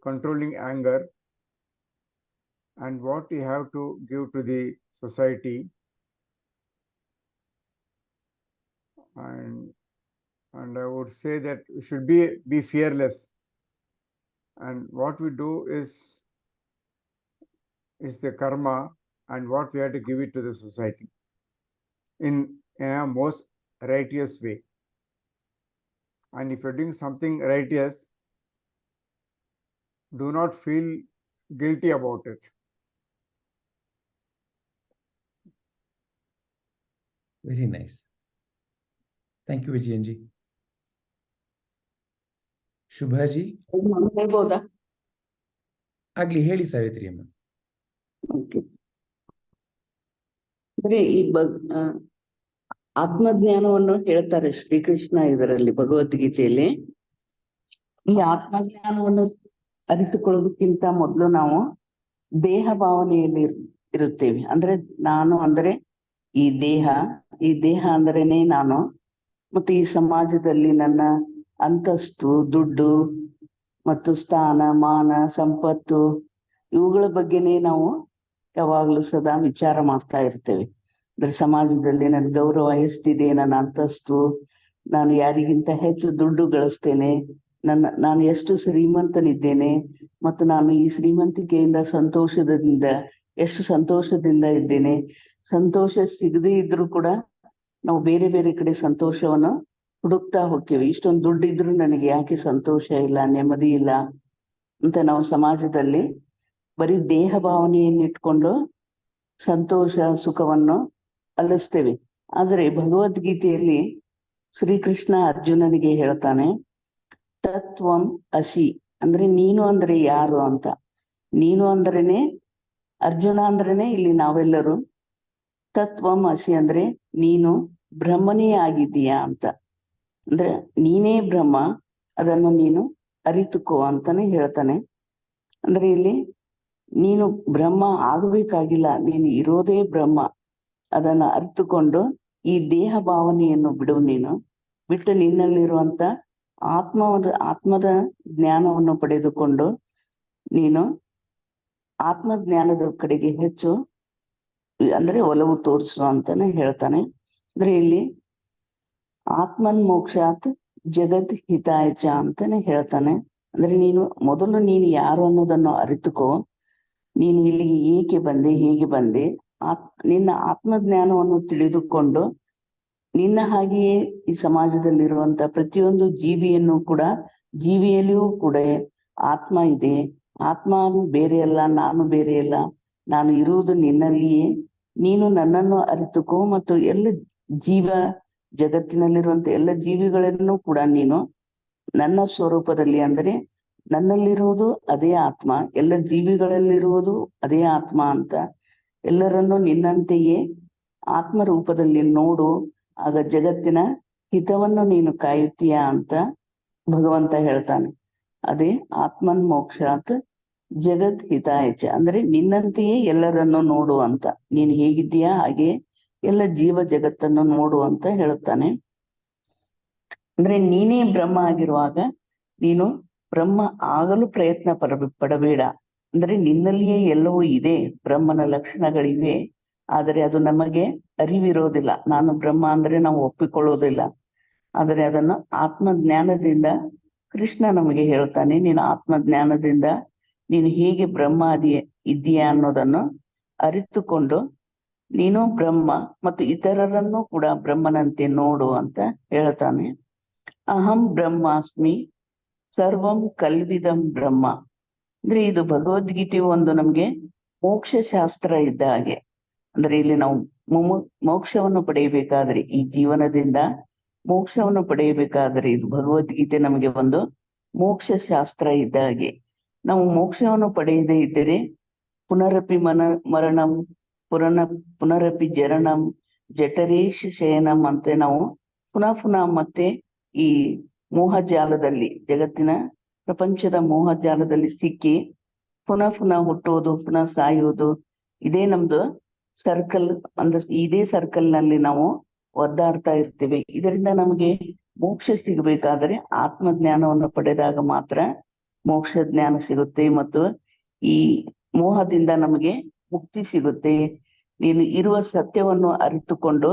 controlling anger, and what we have to give to the society, and I would say that we should be fearless, and what we do is the karma, and what we have to give it to the society in a most righteous way. And if you're doing something righteous, do not feel guilty about it. Very nice. Thank you, Vijayanji. ಶುಭಾಜಿ? ಹೇಳ್ಬೋದಾ? ಆಗ್ಲಿ, ಹೇಳಿ ಸಾವಿತ್ರಿ ಅಮ್ಮ. ಬರೀ ಈ ಆತ್ಮಜ್ಞಾನವನ್ನು ಹೇಳ್ತಾರೆ ಶ್ರೀಕೃಷ್ಣ ಇದರಲ್ಲಿ ಭಗವದ್ಗೀತೆಯಲ್ಲಿ. ಈ ಆತ್ಮಜ್ಞಾನವನ್ನು ಅರಿತುಕೊಳ್ಳೋದಕ್ಕಿಂತ ಮೊದಲು ನಾವು ದೇಹ ಭಾವನೆಯಲ್ಲಿ ಇರುತ್ತೇವೆ. ಅಂದ್ರೆ ನಾನು ಅಂದ್ರೆ ಈ ದೇಹ ಅಂದ್ರೇನೆ ನಾನು, ಮತ್ತು ಈ ಸಮಾಜದಲ್ಲಿ ನನ್ನ ಅಂತಸ್ತು, ದುಡ್ಡು ಮತ್ತು ಸ್ಥಾನ, ಮಾನ, ಸಂಪತ್ತು, ಇವುಗಳ ಬಗ್ಗೆನೇ ನಾವು ಯಾವಾಗ್ಲೂ ಸದಾ ವಿಚಾರ ಮಾಡ್ತಾ ಇರ್ತೇವೆ. ಅಂದ್ರೆ ಸಮಾಜದಲ್ಲಿ ನನ್ನ ಗೌರವ ಎಷ್ಟಿದೆ, ನನ್ನ ಅಂತಸ್ತು, ನಾನು ಯಾರಿಗಿಂತ ಹೆಚ್ಚು ದುಡ್ಡು ಗಳಿಸ್ತೇನೆ, ನಾನು ಎಷ್ಟು ಶ್ರೀಮಂತನಿದ್ದೇನೆ, ಮತ್ತು ನಾನು ಈ ಶ್ರೀಮಂತಿಕೆಯಿಂದ ಎಷ್ಟು ಸಂತೋಷದಿಂದ ಇದ್ದೇನೆ. ಸಂತೋಷ ಸಿಗದೇ ಇದ್ರು ಕೂಡ ನಾವು ಬೇರೆ ಬೇರೆ ಕಡೆ ಸಂತೋಷವನ್ನು ಹುಡುಕ್ತಾ ಹೋಗ್ತೀವಿ. ಇಷ್ಟೊಂದು ದುಡ್ಡಿದ್ರು ನನಗೆ ಯಾಕೆ ಸಂತೋಷ ಇಲ್ಲ, ನೆಮ್ಮದಿ ಇಲ್ಲ ಅಂತ ನಾವು ಸಮಾಜದಲ್ಲಿ ಬರೀ ದೇಹ ಭಾವನೆಯನ್ನು ಇಟ್ಕೊಂಡು ಸಂತೋಷ ಸುಖವನ್ನು ಅಲಿಸ್ತೇವೆ. ಆದರೆ ಭಗವದ್ಗೀತೆಯಲ್ಲಿ ಶ್ರೀಕೃಷ್ಣ ಅರ್ಜುನನಿಗೆ ಹೇಳ್ತಾನೆ, ತತ್ವಂ ಅಸಿ, ಅಂದ್ರೆ ನೀನು ಅಂದ್ರೆ ಯಾರು ಅಂತ. ನೀನು ಅಂದ್ರೇನೆ, ಅರ್ಜುನ ಅಂದ್ರೇನೆ ಇಲ್ಲಿ ನಾವೆಲ್ಲರೂ. ತತ್ವಂ ಅಸಿ ಅಂದ್ರೆ ನೀನು ಬ್ರಹ್ಮನೇ ಆಗಿದ್ದೀಯಾ ಅಂತ. ಅಂದ್ರೆ ನೀನೇ ಬ್ರಹ್ಮ, ಅದನ್ನು ನೀನು ಅರಿತುಕೋ ಅಂತಾನೆ ಹೇಳ್ತಾನೆ. ಅಂದ್ರೆ ಇಲ್ಲಿ ನೀನು ಬ್ರಹ್ಮ ಆಗಬೇಕಾಗಿಲ್ಲ, ನೀನು ಇರೋದೇ ಬ್ರಹ್ಮ. ಅದನ್ನು ಅರಿತುಕೊಂಡು ಈ ದೇಹ ಭಾವನೆಯನ್ನು ಬಿಡು. ನೀನು ಬಿಟ್ಟು ನಿನ್ನಲ್ಲಿರುವಂತ ಆತ್ಮದ ಜ್ಞಾನವನ್ನು ಪಡೆದುಕೊಂಡು ನೀನು ಆತ್ಮಜ್ಞಾನದ ಕಡೆಗೆ ಹೆಚ್ಚು ಅಂದ್ರೆ ಒಲವು ತೋರಿಸು ಅಂತಾನೆ ಹೇಳ್ತಾನೆ. ಅಂದ್ರೆ ಇಲ್ಲಿ ಆತ್ಮನ್ ಮೋಕ್ಷಾತ್ ಜಗತ್ ಹಿತಾಯಚ ಅಂತಾನೆ ಹೇಳ್ತಾನೆ. ಅಂದ್ರೆ ಮೊದಲು ನೀನು ಯಾರು ಅನ್ನೋದನ್ನು ಅರಿತುಕೋ. ನೀನು ಇಲ್ಲಿಗೆ ಏಕೆ ಬಂದೆ, ಹೇಗೆ ಬಂದೆ, ನಿನ್ನ ಆತ್ಮಜ್ಞಾನವನ್ನು ತಿಳಿದುಕೊಂಡು ನಿನ್ನ ಹಾಗೆಯೇ ಈ ಸಮಾಜದಲ್ಲಿರುವಂತ ಪ್ರತಿಯೊಂದು ಜೀವಿಯಲ್ಲಿಯೂ ಕೂಡ ಆತ್ಮ ಇದೆ. ಆತ್ಮ ಬೇರೆ ಅಲ್ಲ, ನಾನು ಬೇರೆ ಅಲ್ಲ, ನಾನು ಇರುವುದು ನಿನ್ನಲ್ಲಿಯೇ. ನೀನು ನನ್ನನ್ನು ಅರಿತುಕೋ ಮತ್ತು ಜಗತ್ತಿನಲ್ಲಿರುವಂತ ಎಲ್ಲ ಜೀವಿಗಳನ್ನು ಕೂಡ ನೀನು ನನ್ನ ಸ್ವರೂಪದಲ್ಲಿ, ಅಂದರೆ ನನ್ನಲ್ಲಿರುವುದು ಅದೇ ಆತ್ಮ, ಎಲ್ಲ ಜೀವಿಗಳಲ್ಲಿರುವುದು ಅದೇ ಆತ್ಮ ಅಂತ ಎಲ್ಲರನ್ನೂ ನಿನ್ನಂತೆಯೇ ಆತ್ಮ ರೂಪದಲ್ಲಿ ನೋಡು. ಆಗ ಜಗತ್ತಿನ ಹಿತವನ್ನು ನೀನು ಕಾಯುತ್ತೀಯಾ ಅಂತ ಭಗವಂತ ಹೇಳ್ತಾನೆ. ಅದೇ ಆತ್ಮನ್ ಮೋಕ್ಷಾತ್ ಜಗತ್ ಹಿತಾಯಚ, ಅಂದ್ರೆ ನಿನ್ನಂತೆಯೇ ಎಲ್ಲರನ್ನು ನೋಡು ಅಂತ. ನೀನು ಹೇಗಿದ್ದೀಯಾ ಹಾಗೆ ಎಲ್ಲ ಜೀವ ಜಗತ್ತನ್ನು ನೋಡು ಅಂತ ಹೇಳುತ್ತಾನೆ. ಅಂದ್ರೆ ನೀನೇ ಬ್ರಹ್ಮ ಆಗಿರುವಾಗ ನೀನು ಬ್ರಹ್ಮ ಆಗಲು ಪ್ರಯತ್ನ ಪಡಬೇಡ. ಅಂದ್ರೆ ನಿನ್ನಲ್ಲಿಯೇ ಎಲ್ಲವೂ ಇದೆ, ಬ್ರಹ್ಮನ ಲಕ್ಷಣಗಳಿವೆ. ಆದರೆ ಅದು ನಮಗೆ ಅರಿವಿರೋದಿಲ್ಲ. ನಾನು ಬ್ರಹ್ಮ ಅಂದ್ರೆ ನಾವು ಒಪ್ಪಿಕೊಳ್ಳೋದಿಲ್ಲ. ಆದರೆ ಅದನ್ನು ಆತ್ಮಜ್ಞಾನದಿಂದ ಕೃಷ್ಣ ನಮಗೆ ಹೇಳ್ತಾನೆ. ನೀನು ಆತ್ಮಜ್ಞಾನದಿಂದ ನೀನು ಹೇಗೆ ಬ್ರಹ್ಮ ಇದ್ದೀಯಾ ಅನ್ನೋದನ್ನು ಅರಿತುಕೊಂಡು ನೀನು ಬ್ರಹ್ಮ ಮತ್ತು ಇತರರನ್ನು ಕೂಡ ಬ್ರಹ್ಮನಂತೆ ನೋಡು ಅಂತ ಹೇಳ್ತಾನೆ. ಅಹಂ ಬ್ರಹ್ಮಾಸ್ಮಿ ಸರ್ವಂ ಕಲ್ವಿದಂ ಬ್ರಹ್ಮ. ಅಂದ್ರೆ ಇದು ಭಗವದ್ಗೀತೆಯು ಒಂದು ನಮ್ಗೆ ಮೋಕ್ಷ ಶಾಸ್ತ್ರ ಇದ್ದ ಹಾಗೆ. ಅಂದ್ರೆ ಇಲ್ಲಿ ನಾವು ಮೋಕ್ಷವನ್ನು ಪಡೆಯಬೇಕಾದ್ರೆ, ಈ ಜೀವನದಿಂದ ಮೋಕ್ಷವನ್ನು ಪಡೆಯಬೇಕಾದರೆ ಇದು ಭಗವದ್ಗೀತೆ ನಮಗೆ ಒಂದು ಮೋಕ್ಷ ಶಾಸ್ತ್ರ ಇದ್ದ ಹಾಗೆ. ನಾವು ಮೋಕ್ಷವನ್ನು ಪಡೆಯದೇ ಇದ್ದರೆ ಪುನರಪಿ ಮರಣಂ ಪುನರಪಿ ಜರಣಂ ಜಠರೇಶ ಶಯನಂ ಅಂತ ನಾವು ಪುನಃ ಮತ್ತೆ ಈ ಮೋಹಜಾಲದಲ್ಲಿ, ಜಗತ್ತಿನ ಪ್ರಪಂಚದ ಮೋಹಜಾಲದಲ್ಲಿ ಸಿಕ್ಕಿ ಪುನಃ ಹುಟ್ಟುವುದು, ಪುನಃ ಸಾಯುವುದು, ಇದೇ ನಮ್ದು ಸರ್ಕಲ್. ಅಂದ್ರೆ ಇದೇ ಸರ್ಕಲ್ ನಲ್ಲಿ ನಾವು ಒದ್ದಾಡ್ತಾ ಇರ್ತೀವಿ. ಇದರಿಂದ ನಮಗೆ ಮೋಕ್ಷ ಸಿಗಬೇಕಾದ್ರೆ ಆತ್ಮಜ್ಞಾನವನ್ನು ಪಡೆದಾಗ ಮಾತ್ರ ಮೋಕ್ಷ ಜ್ಞಾನ ಸಿಗುತ್ತೆ ಮತ್ತು ಈ ಮೋಹದಿಂದ ನಮಗೆ ಮುಕ್ತಿ ಸಿಗುತ್ತೆ. ನೀನು ಇರುವ ಸತ್ಯವನ್ನು ಅರಿತುಕೊಂಡು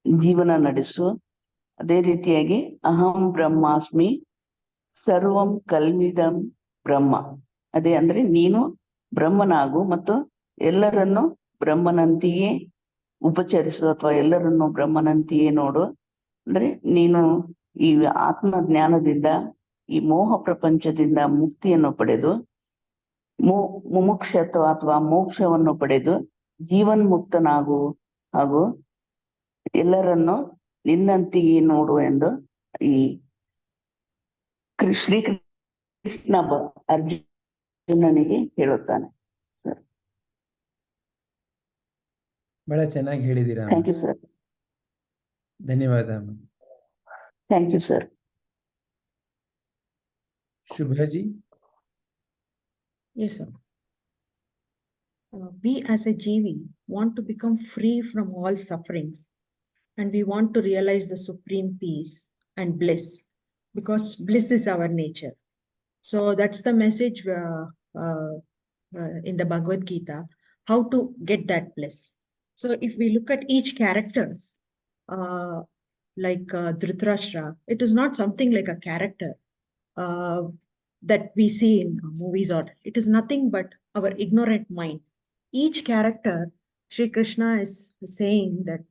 ಜೀವನ ನಡೆಸು. ಅದೇ ರೀತಿಯಾಗಿ ಅಹಂ ಬ್ರಹ್ಮಾಸ್ಮಿ ಸರ್ವಂ ಕಲ್ವಿದಂ ಬ್ರಹ್ಮ. ಅದೇ ಅಂದ್ರೆ ನೀನು ಬ್ರಹ್ಮನಾಗು ಮತ್ತು ಎಲ್ಲರನ್ನು ಬ್ರಹ್ಮನಂತೆಯೇ ಉಪಚರಿಸು ಅಥವಾ ಎಲ್ಲರನ್ನು ಬ್ರಹ್ಮನಂತೆಯೇ ನೋಡು. ಅಂದ್ರೆ ನೀನು ಈ ಆತ್ಮ ಜ್ಞಾನದಿಂದ ಈ ಮೋಹ ಪ್ರಪಂಚದಿಂದ ಮುಕ್ತಿಯನ್ನು ಪಡೆದು ಮುಮುಕ್ಷತ್ವ ಅಥವಾ ಮೋಕ್ಷವನ್ನು ಪಡೆದು ಜೀವನ್ಮುಕ್ತನಾಗು ಹಾಗೂ ಎಲ್ಲರನ್ನು ನಿನ್ನಂತೆಯೇ ನೋಡು ಎಂದು ಈ ಶ್ರೀಕೃಷ್ಣ ಅರ್ಜುನನಿಗೆ ಹೇಳುತ್ತಾನೆ. ಸರ್, ಬಹಳ ಚೆನ್ನಾಗಿ ಹೇಳಿದ್ದೀರಾ. Thank you sir. ಧನ್ಯವಾದ. Thank you sir. ಶುಭಜಿ. Yes, sir. We as a Jivi want to become free from all sufferings, and we want to realize the supreme peace and bliss, because bliss is our nature. So that's the message in the Bhagavad Gita, how to get that bliss. So if we look at each characters, like Dhritarashtra, it is not something like a character that we see in movies, or it is nothing but our ignorant mind. Each character, Sri Krishna is saying that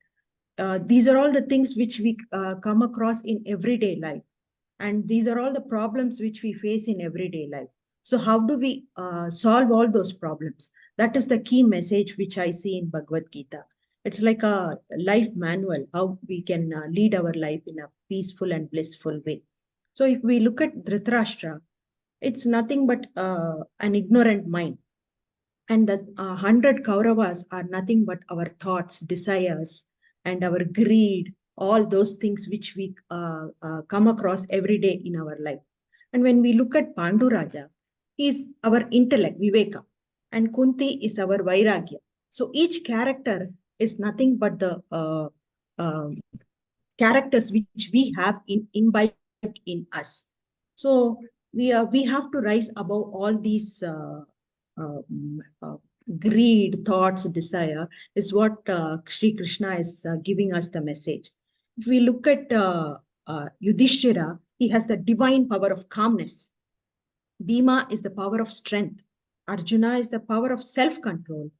these are all the things which we come across in everyday life, and these are all the problems which we face in everyday life. So how do we solve all those problems? That is the key message which I see in Bhagavad Gita. It's like a life manual, how we can lead our life in a peaceful and blissful way. So if we look at Dhritarashtra, it's nothing but an ignorant mind. And the 100 Kauravas are nothing but our thoughts, desires, and our greed, all those things which we come across every day in our life. And when we look at Pandu Raja, he is our intellect, Viveka, and Kunti is our Vairagya. So each character is nothing but the characters which we have imbibed in us. So we have to rise above all these greed, thoughts, desire, is what Sri Krishna is giving us the message. If we look at Yudhishthira, he has the divine power of calmness. Bhima is the power of strength. Arjuna is the power of self-control.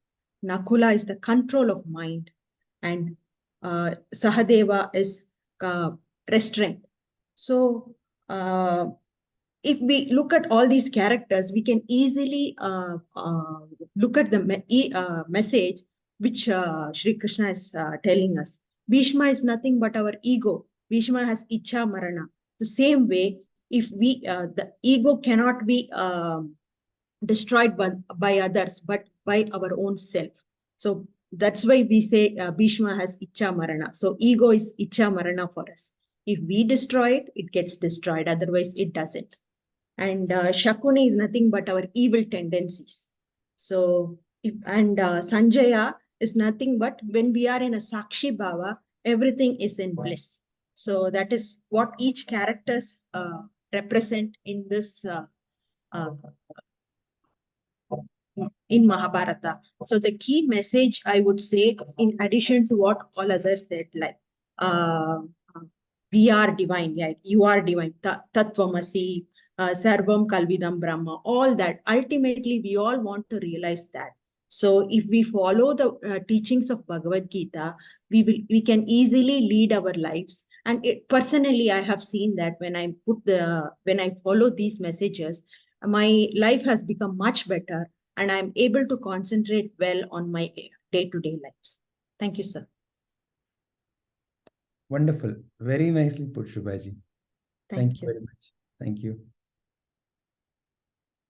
Nakula is the control of mind. And Sahadeva is restraint. So if we look at all these characters, we can easily look at the message which Sri Krishna is telling us. Bhishma is nothing but our ego. Bhishma has Icha Marana. The same way, if we the ego cannot be destroyed by others, but by our own self. So that's why we say Bhishma has Icha Marana. So ego is Icha Marana for us. If we destroy it, it gets destroyed. Otherwise, it doesn't. And Shakuni is nothing but our evil tendencies. So, Sanjaya is nothing but when we are in a Sakshi Bhava, everything is in bliss. So that is what each characters represent in this in Mahabharata. So the key message I would say, in addition to what all others said, like we are divine, yeah, you are divine, Tattvamasi, Sarvam Kalvidam Brahma, all that. Ultimately, we all want to realize that. So if we follow the teachings of Bhagavad Gita, we can easily lead our lives. And personally, I have seen that when I follow these messages, my life has become much better, and I'm able to concentrate well on my day-to-day lives. Thank you, sir. Wonderful. Very nicely put, Shubhaji. Thank you very much. Thank you.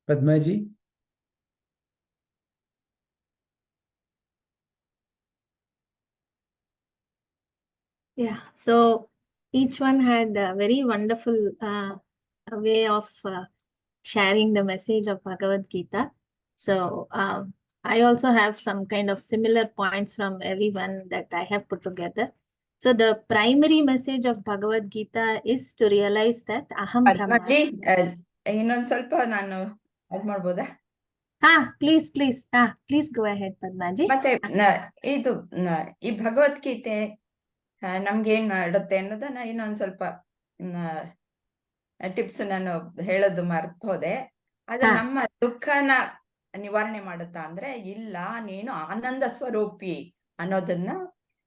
Padmaji? Yeah, so each one had a very wonderful way of sharing the message of Bhagavad Gita. So I also have some kind of similar points from everyone that I have put together. So the primary message of Bhagavad Gita is to realize that Aham Brahma. ಇನ್ನೊಂದ್ ಸ್ವಲ್ಪ ನಾನು add ಮಾಡ್ಬೋದಾ? Please go ahead, Padmaji. ಮತ್ತೆ ಇದು ಈ ಭಗವದ್ಗೀತೆ ನಮ್ಗೇನ್ ಮಾಡುತ್ತೆ ಅನ್ನೋದನ್ನ ಇನ್ನೊಂದ್ ಸ್ವಲ್ಪ ಟಿಪ್ಸ್ ನಾನು ಹೇಳೋದು ಮರ್ತು ಹೋದೆ. ಅದು ನಮ್ಮ ದುಃಖನ ನಿವಾರಣೆ ಮಾಡುತ್ತಾ ಅಂದ್ರೆ ಇಲ್ಲ, ನೀನು ಆನಂದ ಸ್ವರೂಪಿ ಅನ್ನೋದನ್ನ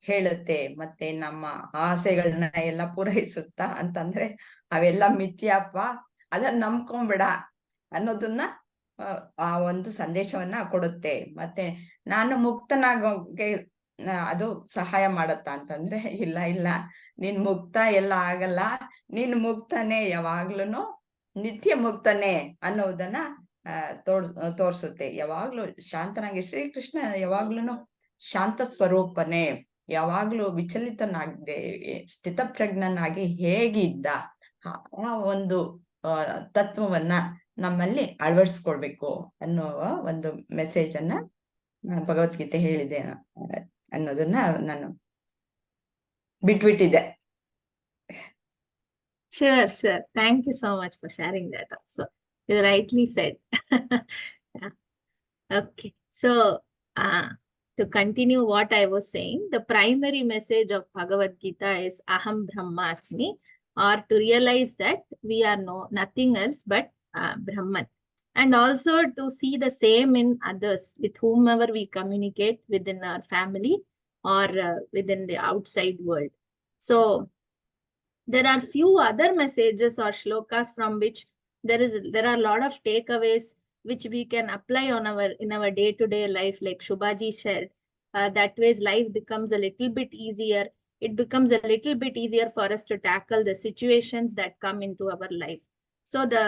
ಹೇಳುತ್ತೆ. ಮತ್ತೆ ನಮ್ಮ ಆಸೆಗಳನ್ನ ಎಲ್ಲ ಪೂರೈಸುತ್ತಾ ಅಂತಂದ್ರೆ ಅವೆಲ್ಲ ಮಿಥ್ಯಾಪ, ಅದನ್ನ ನಂಬ್ಕೊಂಬಿಡ ಅನ್ನೋದನ್ನ ಆ ಒಂದು ಸಂದೇಶವನ್ನ ಕೊಡುತ್ತೆ. ಮತ್ತೆ ನಾನು ಮುಕ್ತನಾಗೋಕೆ ಅದು ಸಹಾಯ ಮಾಡತ್ತಾ ಅಂತಂದ್ರೆ ಇಲ್ಲ ಇಲ್ಲ, ನೀನ್ ಮುಕ್ತ ಎಲ್ಲ ಆಗಲ್ಲ, ನೀನ್ ಮುಕ್ತನೇ, ಯಾವಾಗ್ಲೂ ನಿತ್ಯ ಮುಕ್ತನೇ ಅನ್ನೋದನ್ನ ತೋರ್ಸುತ್ತೆ. ಯಾವಾಗ್ಲೂ ಶಾಂತನಾಗಿ, ಶ್ರೀಕೃಷ್ಣ ಯಾವಾಗ್ಲೂ ಶಾಂತ ಸ್ವರೂಪನೇ, ಯಾವಾಗ್ಲೂ ವಿಚಲಿತನಾಗದೆ ಸ್ಥಿತಪ್ರಜ್ಞನಾಗಿ ಹೇಗಿದ್ದ ಆ ಒಂದು ತತ್ವವನ್ನ ನಮ್ಮಲ್ಲಿ ಅಳವಡಿಸ್ಕೊಳ್ಬೇಕು ಅನ್ನುವ ಒಂದು ಮೆಸೇಜ್ ಅನ್ನ ಭಗವದ್ಗೀತೆ ಹೇಳಿದೆ ಅನ್ನೋದನ್ನ ನಾನು ಬಿಟ್ಬಿಟ್ಟಿದ್ದೆ. Sure. Thank you so much for sharing that also. You rightly said. Yeah. Okay. So to continue what I was saying, the primary message of Bhagavad Gita is Aham Brahmasmi, or to realize that we are nothing else but Brahman. And also to see the same in others with whomever we communicate within our family or within the outside world. So there are few other messages or shlokas from which there are a lot of takeaways which we can apply in our day-to-day life. Like Shubhaji said, that ways life becomes a little bit easier. It becomes a little bit easier for us to tackle the situations that come into our life. So the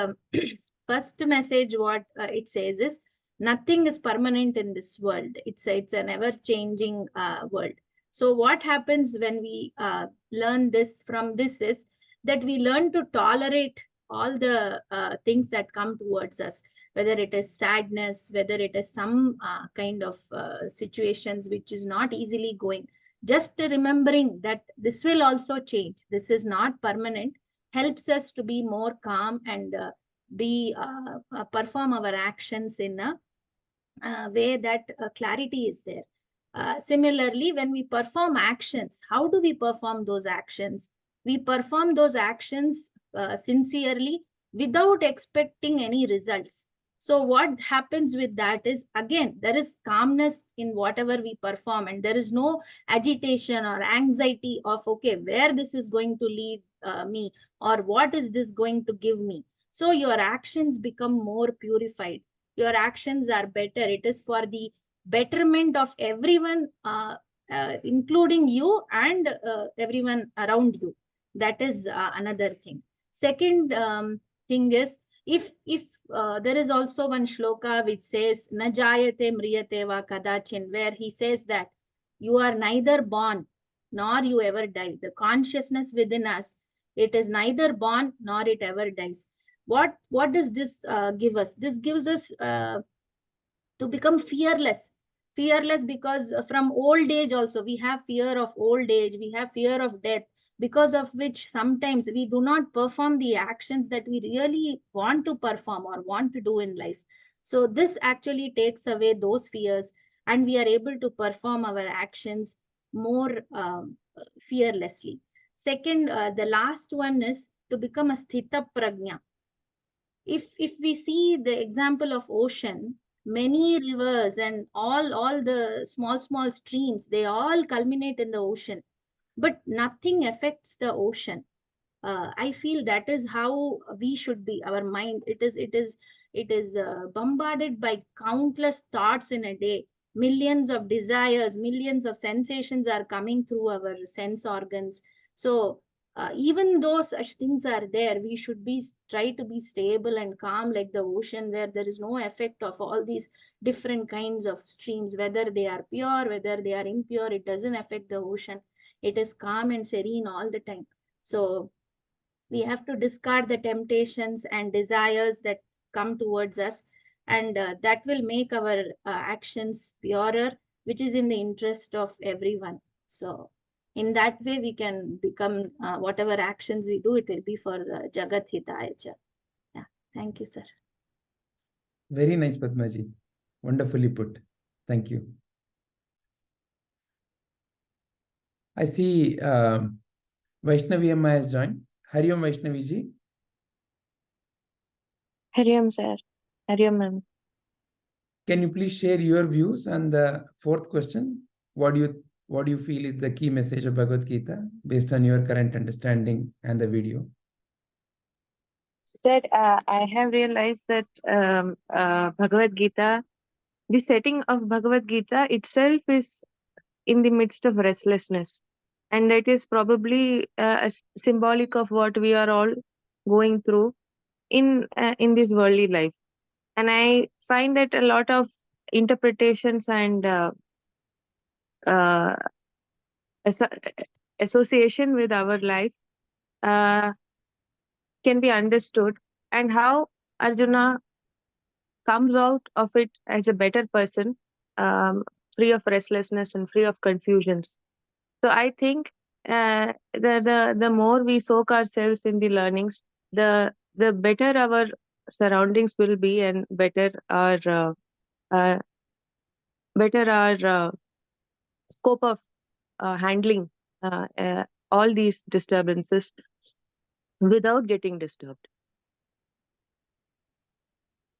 first message, what it says is, nothing is permanent in this world. It's an ever-changing world. So what happens when we learn this from this is that we learn to tolerate all the things that come towards us, whether it is sadness, whether it is some kind of situations which is not easily going. Just remembering that this will also change, this is not permanent, helps us to be more calm and perform our actions in a way that clarity is there. Similarly, when we perform actions, how do we perform those actions? We perform those actions sincerely without expecting any results. So what happens with that is, again, there is calmness in whatever we perform, and there is no agitation or anxiety of, okay, where this is going to lead me, or what is this going to give me. So your actions become more purified. Your actions are better. It is for the betterment of everyone, including you and everyone around you. That is another thing. Second thing is, if there is also one shloka which says, na jayate mriyate va kadachin, where he says that you are neither born nor you ever die. The consciousness within us, it is neither born nor it ever dies. What does this give us? This gives us to become fearless. Fearless because from old age also we have fear of old age, we have fear of death, because of which sometimes we do not perform the actions that we really want to perform or want to do in life. So this actually takes away those fears, and we are able to perform our actions more fearlessly. Second, the last one is to become a sthita prajna. If we see the example of ocean, many rivers and all the small streams, they all culminate in the ocean, but nothing affects the ocean. I feel that is how we should be. Our mind, it is bombarded by countless thoughts in a day. Millions of desires, millions of sensations are coming through our sense organs. So even though such things are there, we should be try to be stable and calm like the ocean, where there is no effect of all these different kinds of streams, whether they are pure, whether they are impure. It doesn't affect the ocean. It is calm and serene all the time. So we have to discard the temptations and desires that come towards us, and that will make our actions purer, which is in the interest of everyone. So in that way we can become, whatever actions we do, it will be for Jagat Hitaya Cha. Yeah, thank you, sir. Very nice, Padmaji. Wonderfully put. Thank you. I see Vaishnavi Amma has joined. Hari Om, Vaishnavi ji. Hari Om, sir. Hari Om, ma'am. Can you please share your views on the fourth question? What do you feel is the key message of Bhagavad Gita based on your current understanding and the video? Sir, I have realized that Bhagavad Gita, the setting of Bhagavad Gita itself is in the midst of restlessness. And it is probably symbolic of what we are all going through in this worldly life. And I find that a lot of interpretations and association with our life can be understood, and how Arjuna comes out of it as a better person, free of restlessness and free of confusions. So I think the more we soak ourselves in the learnings, the better our surroundings will be, and better our scope of handling all these disturbances without getting disturbed.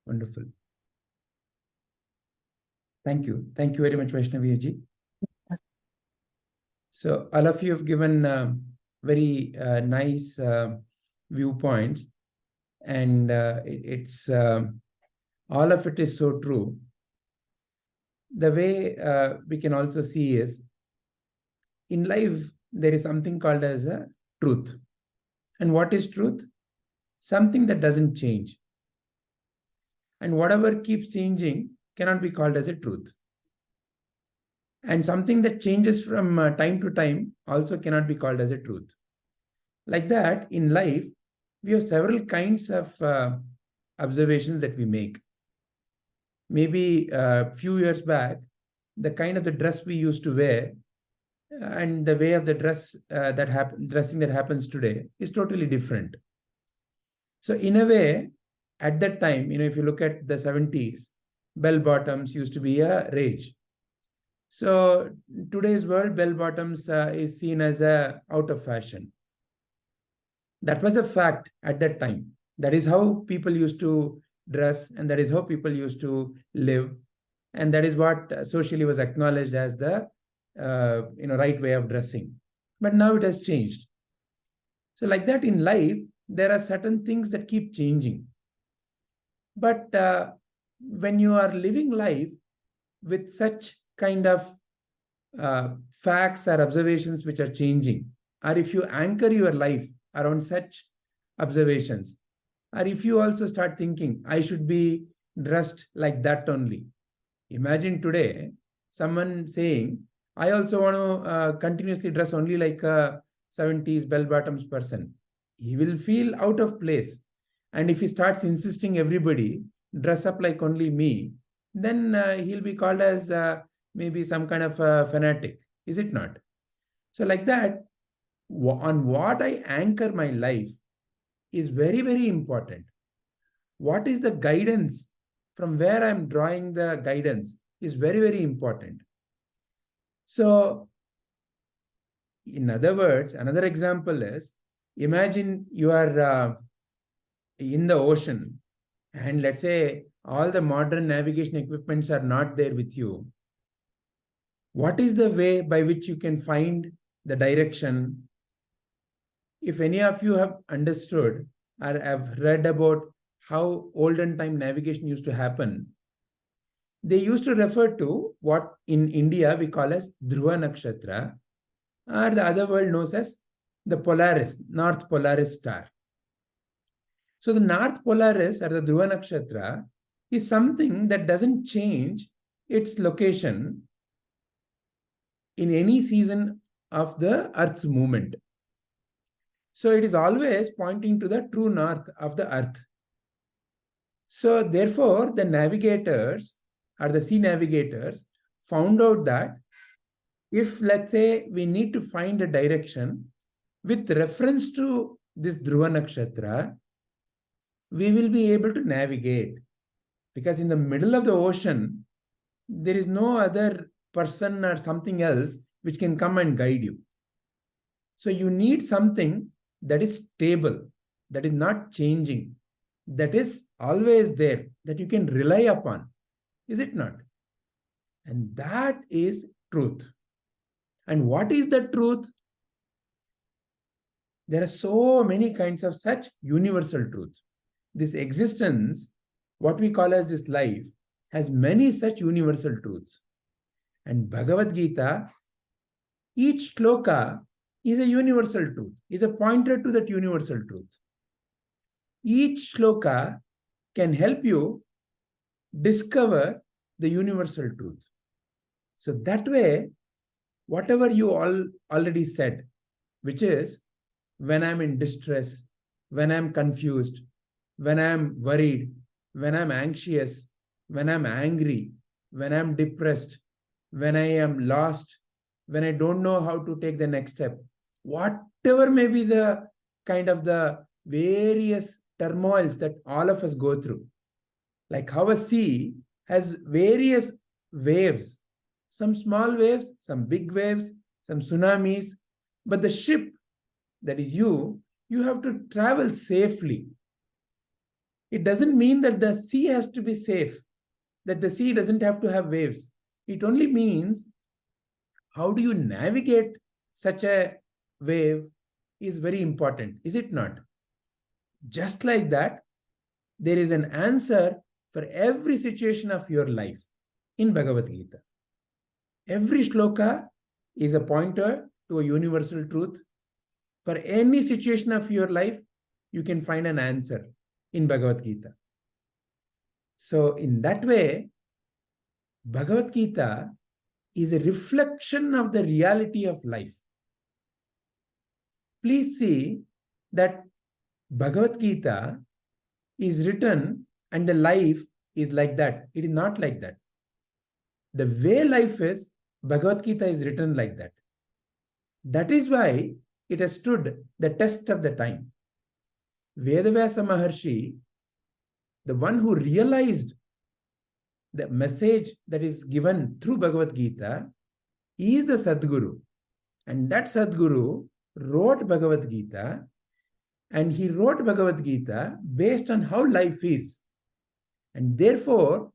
Wonderful. Thank you. Thank you very much, Vaishnavi ji. So all of you have given very nice viewpoints, and it's all of it is so true. The way we can also see is, in life there is something called as a truth. And what is truth? Something that doesn't change. And whatever keeps changing cannot be called as a truth. And something that changes from time to time also cannot be called as a truth. Like that, in life, we have several kinds of observations that we make. Maybe a few years back, the kind of the dress we used to wear and the way of the dressing that happens today is totally different. So in a way, at that time, if you look at the 70s, bell bottoms used to be a rage. So today's world, bell bottoms is seen as out of fashion. That was a fact at that time. That is how people used to dress, and that is how people used to live, and that is what socially was acknowledged as the right way of dressing. But now it has changed. So like that, in life, there are certain things that keep changing. But when you are living life with such kind of facts or observations which are changing, or if you anchor your life around such observations, or if you also start thinking, I should be dressed like that only. Imagine today someone saying, I also want to continuously dress only like a 70s bell-bottoms person. He will feel out of place. And if he starts insisting everybody dress up like only me, then he'll be called as maybe some kind of a fanatic, is it not? So like that, on what I anchor my life is very, very important. What is the guidance from where I'm drawing the guidance is very, very important. So in other words, another example is, imagine you are in the ocean, and let's say all the modern navigation equipments are not there with you. What is the way by which you can find the direction? If any of you have understood or have read about how olden time navigation used to happen, they used to refer to what in India we call as Dhruva Nakshatra, or the other world knows as the Polaris, North Polaris star. So the North Polaris or the Dhruva Nakshatra is something that doesn't change its location in any season of the Earth's movement. So it is always pointing to the true north of the Earth. So therefore, the navigators or the sea navigators found out that if, let's say, we need to find a direction with reference to this Dhruva Nakshatra, we will be able to navigate. Because in the middle of the ocean, there is no other person or something else which can come and guide you. So you need something that is stable, that is not changing, that is always there, that you can rely upon. Is it not? And that is truth. And what is the truth? There are so many kinds of such universal truths. This existence, what we call as this life, has many such universal truths. And Bhagavad Gita, each shloka is a universal truth, is a pointer to that universal truth. Each shloka can help you discover the universal truth. So that way, whatever you already said, which is when I'm in distress, when I'm confused, when I'm worried, when I'm anxious, when I'm angry, when I'm depressed, when I am lost, when I don't know how to take the next step, whatever may be the kind of the various turmoils that all of us go through, like how a sea has various waves, some small waves, some big waves, some tsunamis, but the ship, that is you have to travel safely. It doesn't mean that the sea has to be safe, that the sea doesn't have to have waves. It only means how do you navigate such a wave is very important, is it not? Just like that, there is an answer for every situation of your life in Bhagavad Gita. Every shloka is a pointer to a universal truth. For any situation of your life, you can find an answer in Bhagavad Gita. So in that way, Bhagavad Gita is a reflection of the reality of life. Please see that Bhagavad Gita is written and the life is like that. It is not like that. The way life is, Bhagavad Gita is written like that. That is why it has stood the test of the time. Vedavyasa Maharshi, the one who realized the message that is given through Bhagavad Gita, is the Sadguru. And that Sadguru wrote Bhagavad Gita, and he wrote Bhagavad Gita based on how life is. And therefore,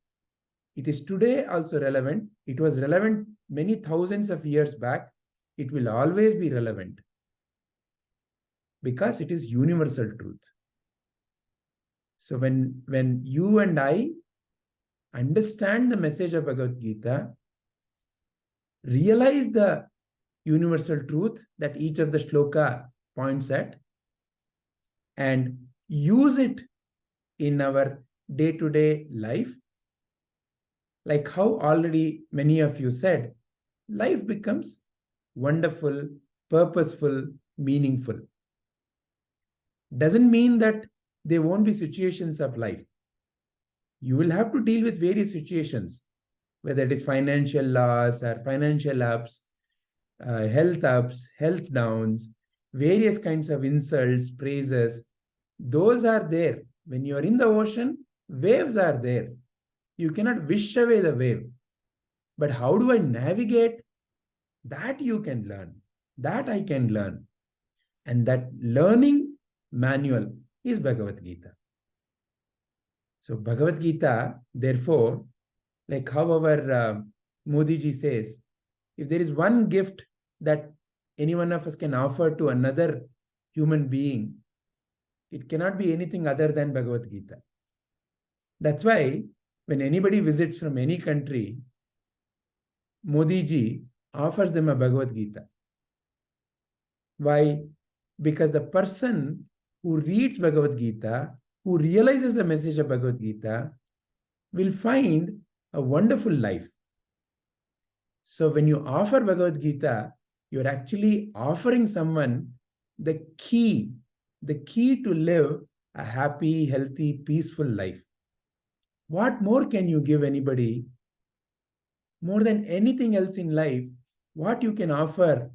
it is today also relevant. It was relevant many thousands of years back. It will always be relevant because it is universal truth. So when you and I understand the message of Bhagavad Gita, realize the universal truth that each of the shloka points at, and use it in our day-to-day life, like how already many of you said, life becomes wonderful, purposeful, meaningful. Doesn't mean that there won't be situations of life. You will have to deal with various situations, whether it is financial loss or financial ups, health downs, various kinds of insults, praises. Those are there. When you are in the ocean, waves are there. You cannot wish away the wave. But how do I navigate? That you can learn. That I can learn. And that learning manual is Bhagavad Gita. So Bhagavad Gita, therefore, like how our Modi ji says, if there is one gift that any one of us can offer to another human being, it cannot be anything other than Bhagavad Gita. That's why when anybody visits from any country, Modi ji offers them a Bhagavad Gita. Why? Because the person who reads Bhagavad Gita, who realizes the message of Bhagavad Gita, will find a wonderful life. So when you offer Bhagavad Gita, you're actually offering someone the key to live a happy, healthy, peaceful life. What more can you give anybody? More than anything else in life, what you can offer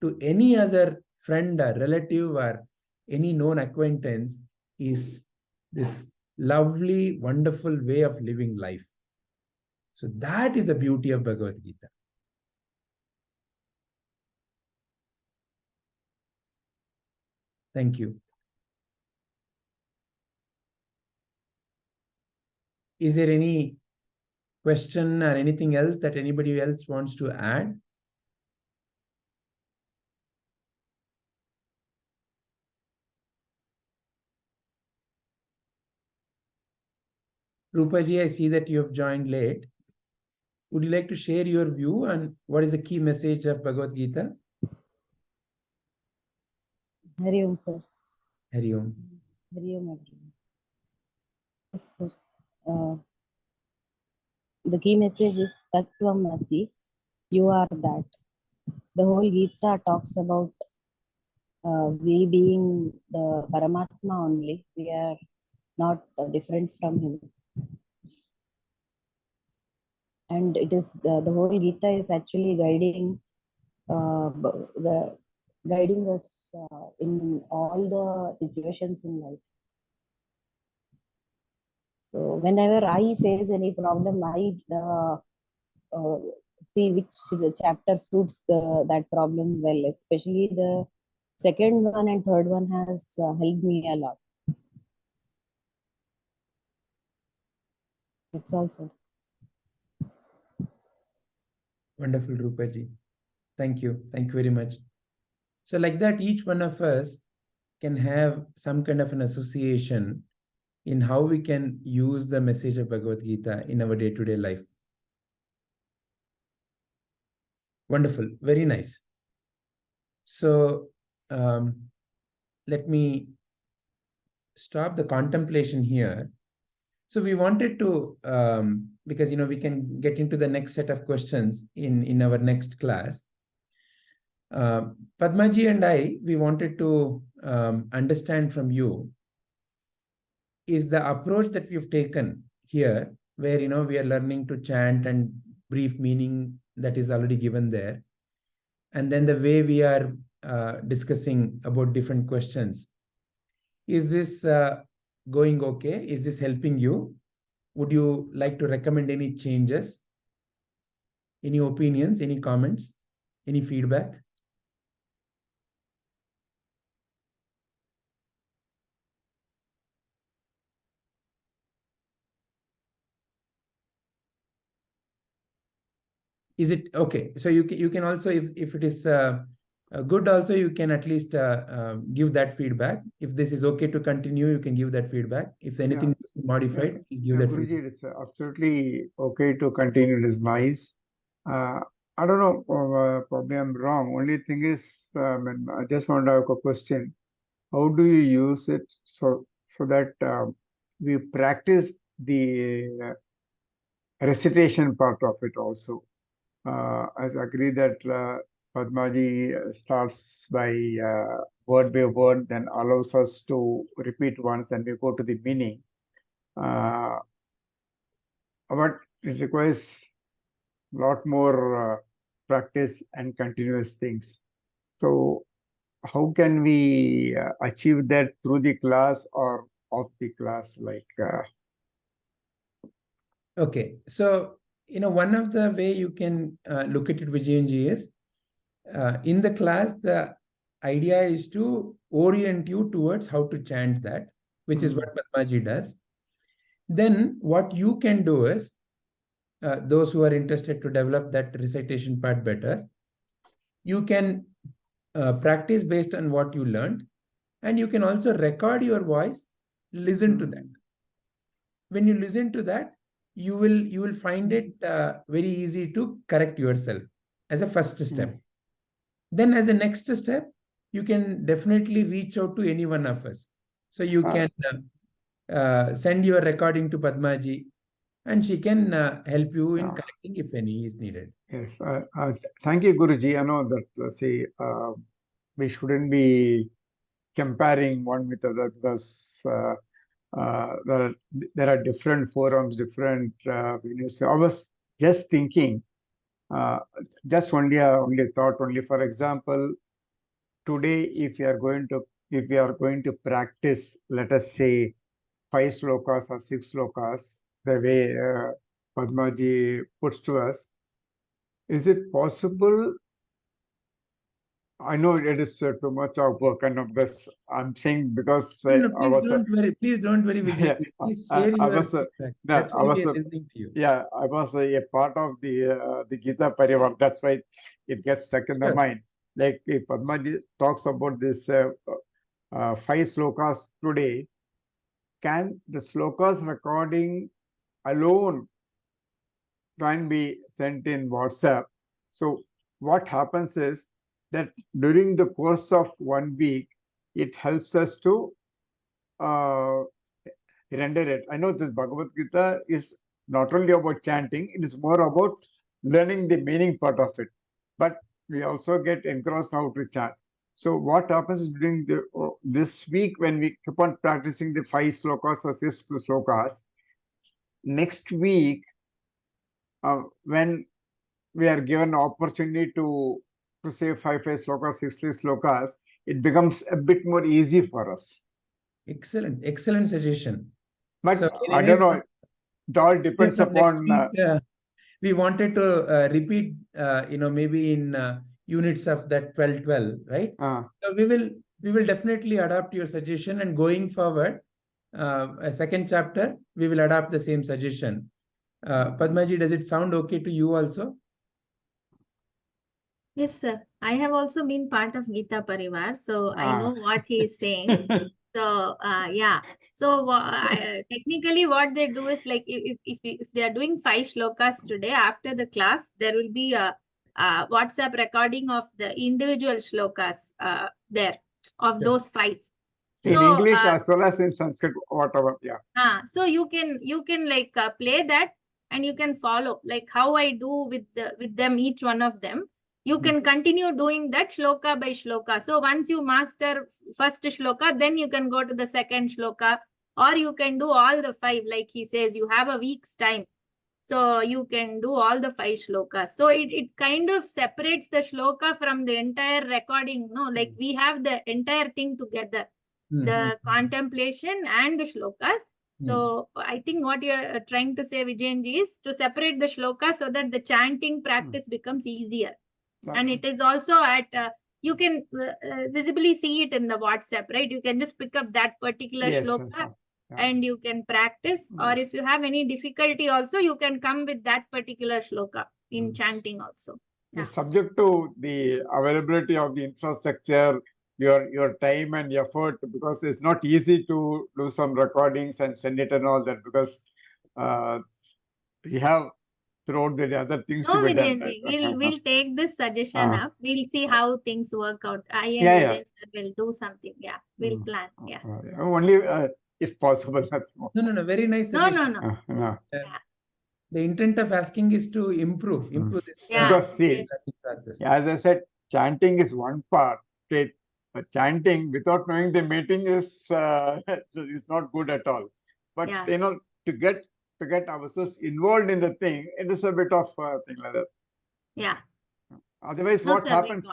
to any other friend or relative or any known acquaintance is this lovely, wonderful way of living life. So that is the beauty of Bhagavad Gita. Thank you. Is there any question or anything else that anybody else wants to add? Rupaji, I see that you have joined late. Would you like to share your view on what is the key message of Bhagavad Gita? Hari Om, sir. Hari Om. Hari Om, everyone. Yes, sir. The key message is Tattvam Asi, you are that. The whole Gita talks about we being the Paramatma only. We are not different from him. And it is the whole Gita is actually guiding guiding us in all the situations in life. So whenever I face any problem, I see which chapter suits that problem well. Especially the second one and third one has helped me a lot. That's all, sir. Wonderful, Rupaji. Thank you. Thank you very much. So like that, each one of us can have some kind of an association in how we can use the message of Bhagavad Gita in our day-to-day life. Wonderful. Very nice. So let me stop the contemplation here. So we wanted to, because we can get into the next set of questions in our next class. Padmaji and we wanted to understand from you, is the approach that we've taken here, where we are learning to chant and brief meaning that is already given there, and then the way we are discussing about different questions, is this going okay? Is this helping you? Would you like to recommend any changes, any opinions, any comments, any feedback? Is it okay? So you can also, if it is good, also you can at least give that feedback. If this is okay to continue, you can give that feedback. If anything is modified, please give that Guruji, feedback. it's absolutely okay to continue. It is nice. I don't know, probably I'm wrong. Only thing is, I just want to have a question. How do you use it so that we practice the recitation part of it also? I agree that Padmaji starts by word by word, then allows us to repeat once, then we go to the meaning. But it requires a lot more practice and continuous things. So how can we achieve that through the class or off the class? Okay, so one of the way you can look at it, Vijayanji, is in the class, the idea is to orient you towards how to chant that, which is what Padmaji does. Then what you can do is, those who are interested to develop that recitation part better, you can practice based on what you learned, and you can also record your voice, listen to that. When you listen to that, you will find it very easy to correct yourself as a first step. Then as a next step, you can definitely reach out to any one of us. So you can send your recording to Padmaji, and she can help you in correcting if any is needed. Yes, thank you, Guruji. I know that we shouldn't be comparing one with other, because there are different forums, different venues. So I was just thinking, just only thought. Only for example, today, if we are going to practice, let us say 5 shlokas or 6 shlokas, the way Padmaji puts to us, is it possible? I know it is too much of work, and of this I'm saying because No, please don't worry, Vijay. Please share your feedback. That's why we are listening to you. Yeah, I was a part of the Gita Parivar. That's why it gets stuck in the mind. Like if Padmaji talks about this 5 shlokas today, can the shlokas recording alone can be sent in WhatsApp? So what happens is that during the course of 1 week, it helps us to render it. I know this Bhagavad Gita is not only about chanting, it is more about learning the meaning part of it. But we also get engrossed how to chant. So what happens during this week when we keep on practicing the 5 shlokas or 6 shlokas, next week when we are given opportunity to say 5 shlokas, 6 shlokas, it becomes a bit more easy for us. Excellent suggestion. But so I don't know, it all depends upon. Week, we wanted to repeat, maybe in units of that 12, right? So we will definitely adopt your suggestion, and going forward, a second chapter, we will adopt the same suggestion. Padmaji, does it sound okay to you also? Yes, sir. I have also been part of Gita Parivar, so I know what he is saying. So, yeah. So, technically, what they do is like if they are doing 5 shlokas today, after the class, there will be a WhatsApp recording of the individual shlokas there of those 5. In So, English as well as in Sanskrit, whatever. Yeah. So you can like play that, and you can follow like how I do with them, each one of them. You can continue doing that shloka by shloka. So once you master first shloka, then you can go to the second shloka, or you can do all the 5. Like he says, you have a week's time. So you can do all the 5 shlokas. So it kind of separates the shloka from the entire recording. No, like we have the entire thing together, the contemplation and the shlokas. So I think what you're trying to say, Vijayanji, is to separate the shlokas so that the chanting practice becomes easier. And it is also at, you can visibly see it in the WhatsApp, right? You can just pick up that particular shloka and you can practice. Or if you have any difficulty also, you can come with that particular shloka in chanting also. It's subject to the availability of the infrastructure, your time and effort, because it's not easy to do some recordings and send it and all that, because we have throughout the other things to be done. Vijayanji, we'll take this suggestion up. We'll see how things work out. I and Vijay sir will do something. Yeah, we'll plan. Yeah. Only if possible. No. Very nice suggestion. No. The intent of asking is to improve this Because see, process. as I said, chanting is one part. Okay, chanting without knowing the meaning is not good at all. But you know, to get ourselves involved in the thing, it is a bit of thing like that. Yeah. Otherwise, what happens?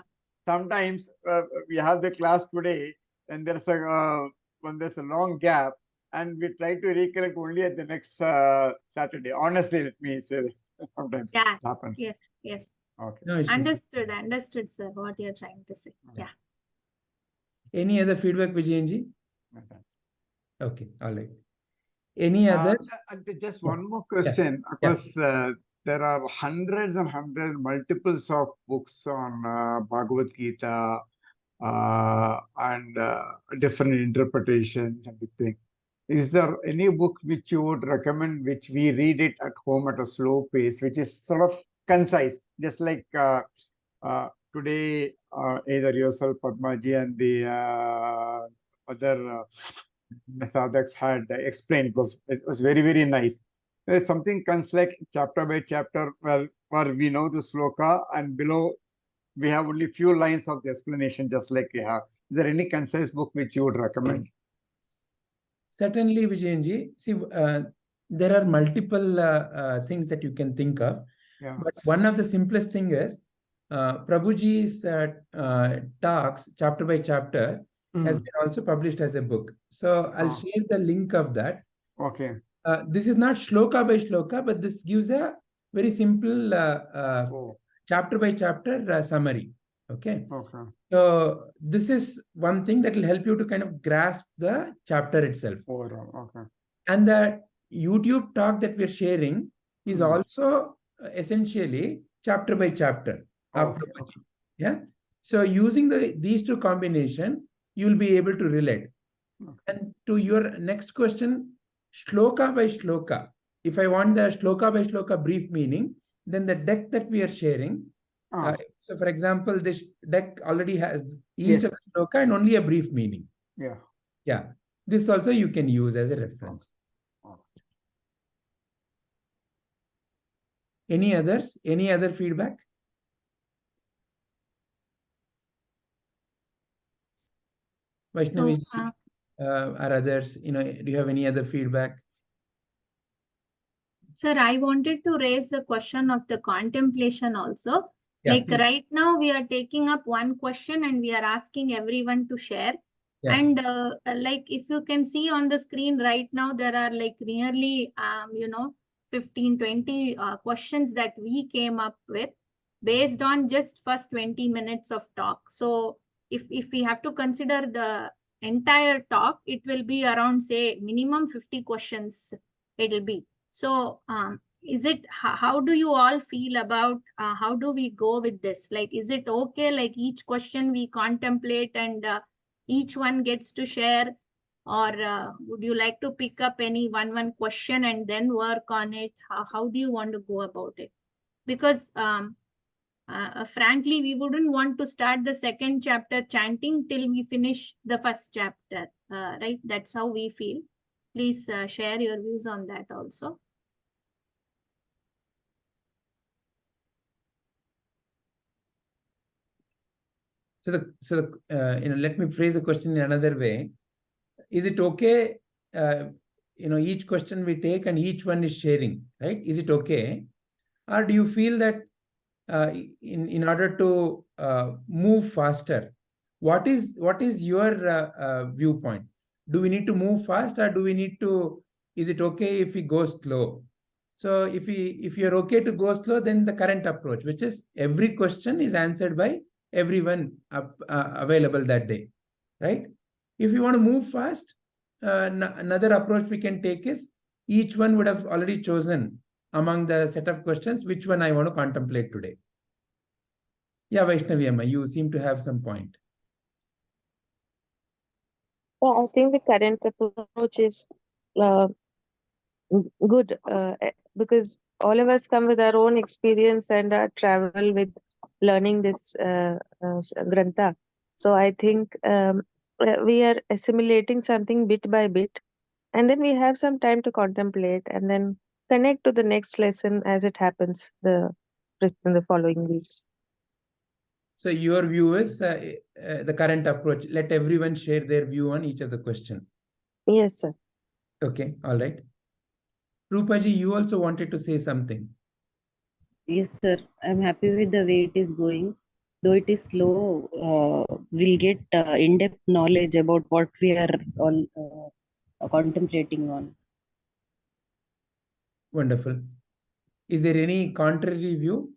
Sometimes we have the class today, and there's a when there's a long gap, and we try to recollect only at the next Saturday. Honestly, let me say, sometimes it happens. Yes. Okay. No issues. Understood, sir. What you're trying to say. Yeah. Any other feedback, Vijayanji? Okay, all right. Any others? Just one more question. Of course, there are hundreds and hundreds, multiples of books on Bhagavad Gita and different interpretations and everything. Is there any book which you would recommend, which we read it at home at a slow pace, which is sort of concise, just like today, either yourself, Padmaji, and the other sadhaks had explained. It was very, very nice. There's something comes like chapter by chapter, where we know the sloka, and below we have only few lines of the explanation, just like we have. Is there any concise book which you would recommend? Certainly, Vijayanji. See, there are multiple things that you can think of. But one of the simplest thing is Prabhuji's talks, chapter by chapter, has been also published as a book. So I'll share the link of that. Okay. This is not shloka by shloka, but this gives a very simple chapter by chapter summary. Okay. So this is one thing that will help you to kind of grasp the chapter itself. And the YouTube talk that we're sharing is also essentially chapter by chapter of Prabhuji. Yeah. So using these two combination, you'll be able to relate. And to your next question, shloka by shloka. If I want the shloka by shloka brief meaning, then the deck that we are sharing. So for example, this deck already has each of the shloka and only a brief meaning. Yeah. This also you can use as a reference. Any others? Any other feedback? Vaishnavi, or others, do you have any other feedback? Sir, I wanted to raise the question of the contemplation also. Like right now we are taking up one question and we are asking everyone to share. And like if you can see on the screen right now, there are like nearly 15-20 questions that we came up with based on just first 20 minutes of talk. So if we have to consider the entire talk, it will be around, say, minimum 50 questions it'll be. So is it, how do you all feel about how do we go with this? Like, is it okay, like each question we contemplate and each one gets to share, or would you like to pick up any one question and then work on it? How do you want to go about it? Because frankly, we wouldn't want to start the second chapter chanting till we finish the first chapter, right? That's how we feel. Please share your views on that also. Let me phrase the question in another way. Is it okay? Each question we take and each one is sharing, right? Is it okay? Or do you feel that in order to move faster, what is your viewpoint? Do we need to move fast, or do we need to? Is it okay if we go slow? So if you're okay to go slow, then the current approach, which is every question is answered by everyone available that day, right? If you want to move fast, another approach we can take is each one would have already chosen among the set of questions which one I want to contemplate today. Yeah, Vaishnavi Amma, you seem to have some point. Yeah, I think the current approach is good because all of us come with our own experience and travel with learning this grantha. So I think we are assimilating something bit by bit, and then we have some time to contemplate and then connect to the next lesson as it happens in the following weeks. So your view is the current approach. Let everyone share their view on each of the question. Yes, sir. Okay, all right. Rupaji, you also wanted to say something. Yes, sir. I'm happy with the way it is going. Though it is slow, we'll get in-depth knowledge about what we are all contemplating on. Wonderful. Is there any contrary view?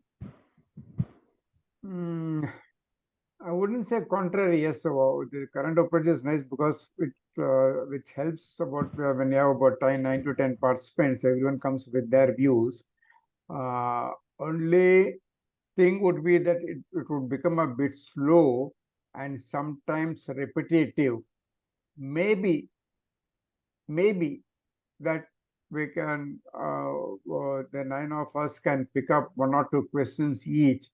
I wouldn't say contrary. Yes, so the current approach is nice because which helps about when you have about 9 to 10 participants, everyone comes with their views. Only thing would be that it would become a bit slow and sometimes repetitive. Maybe that we can the 9 of us can pick up 1 or 2 questions each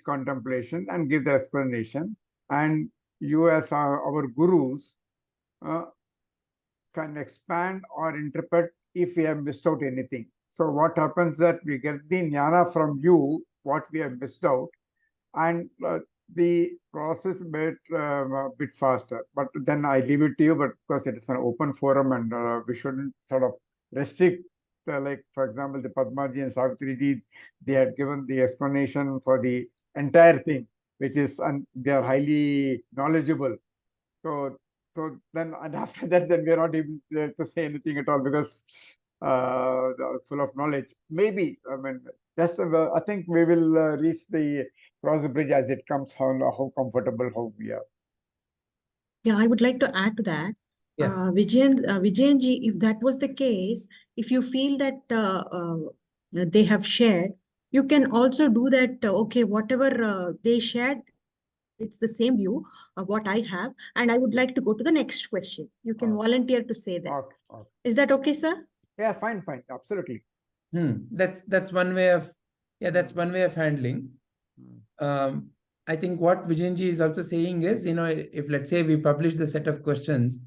contemplation and give the explanation, and you as our gurus can expand or interpret if we have missed out anything. So what happens that we get the jnana from you, what we have missed out, and the process a bit faster. But then I leave it to you, but because it is an open forum and we shouldn't sort of restrict, like for example, the Padmaji and Savitriji, they had given the explanation for the entire thing, which is, and they are highly knowledgeable. So then, and after that, then we are not able to say anything at all because full of knowledge. Maybe, I mean, that's I think we will reach cross the bridge as it comes, how comfortable, how we are. Yeah, I would like to add to that. Yeah. Vijayanji, if that was the case, if you feel that they have shared, you can also do that. Okay, whatever they shared, it's the same view of what I have, and I would like to go to the next question. You can volunteer to say that. Okay. Is that okay, sir? Yeah, fine, absolutely. That's one way of handling. I think what Vijayanji is also saying is, if let's say we publish the set of questions,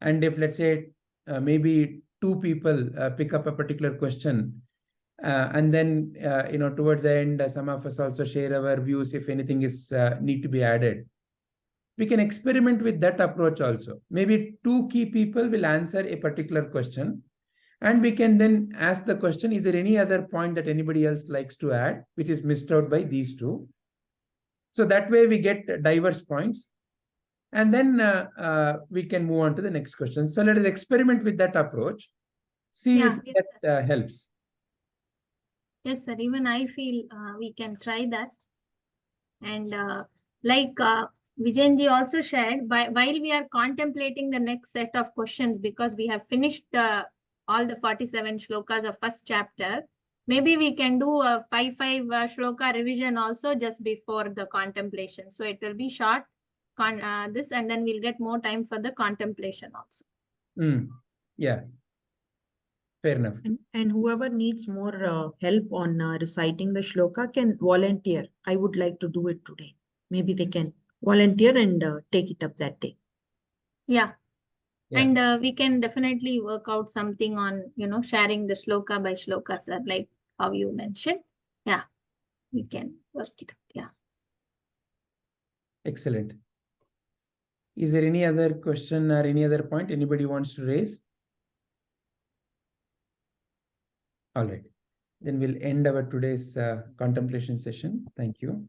and if let's say maybe 2 people pick up a particular question, and then towards the end, some of us also share our views if anything is need to be added. We can experiment with that approach also. Maybe 2 key people will answer a particular question, and we can then ask the question, is there any other point that anybody else likes to add, which is missed out by these 2? So that way we get diverse points, and then we can move on to the next question. So let us experiment with that approach. See if that helps. Yes, sir. Even I feel we can try that. And like Vijayanji also shared, while we are contemplating the next set of questions, because we have finished all the 47 shlokas of first chapter, maybe we can do a 5 shloka revision also just before the contemplation. So it will be short, this, and then we'll get more time for the contemplation also. Yeah. Fair enough. And whoever needs more help on reciting the shloka can volunteer. I would like to do it today. Maybe they can volunteer and take it up that day. Yeah. Yeah. And we can definitely work out something on, sharing the shloka by shloka, sir, like how you mentioned. Yeah, we can work it out. Yeah. Excellent. Is there any other question or any other point anybody wants to raise? All right. Then we'll end our today's contemplation session. Thank you.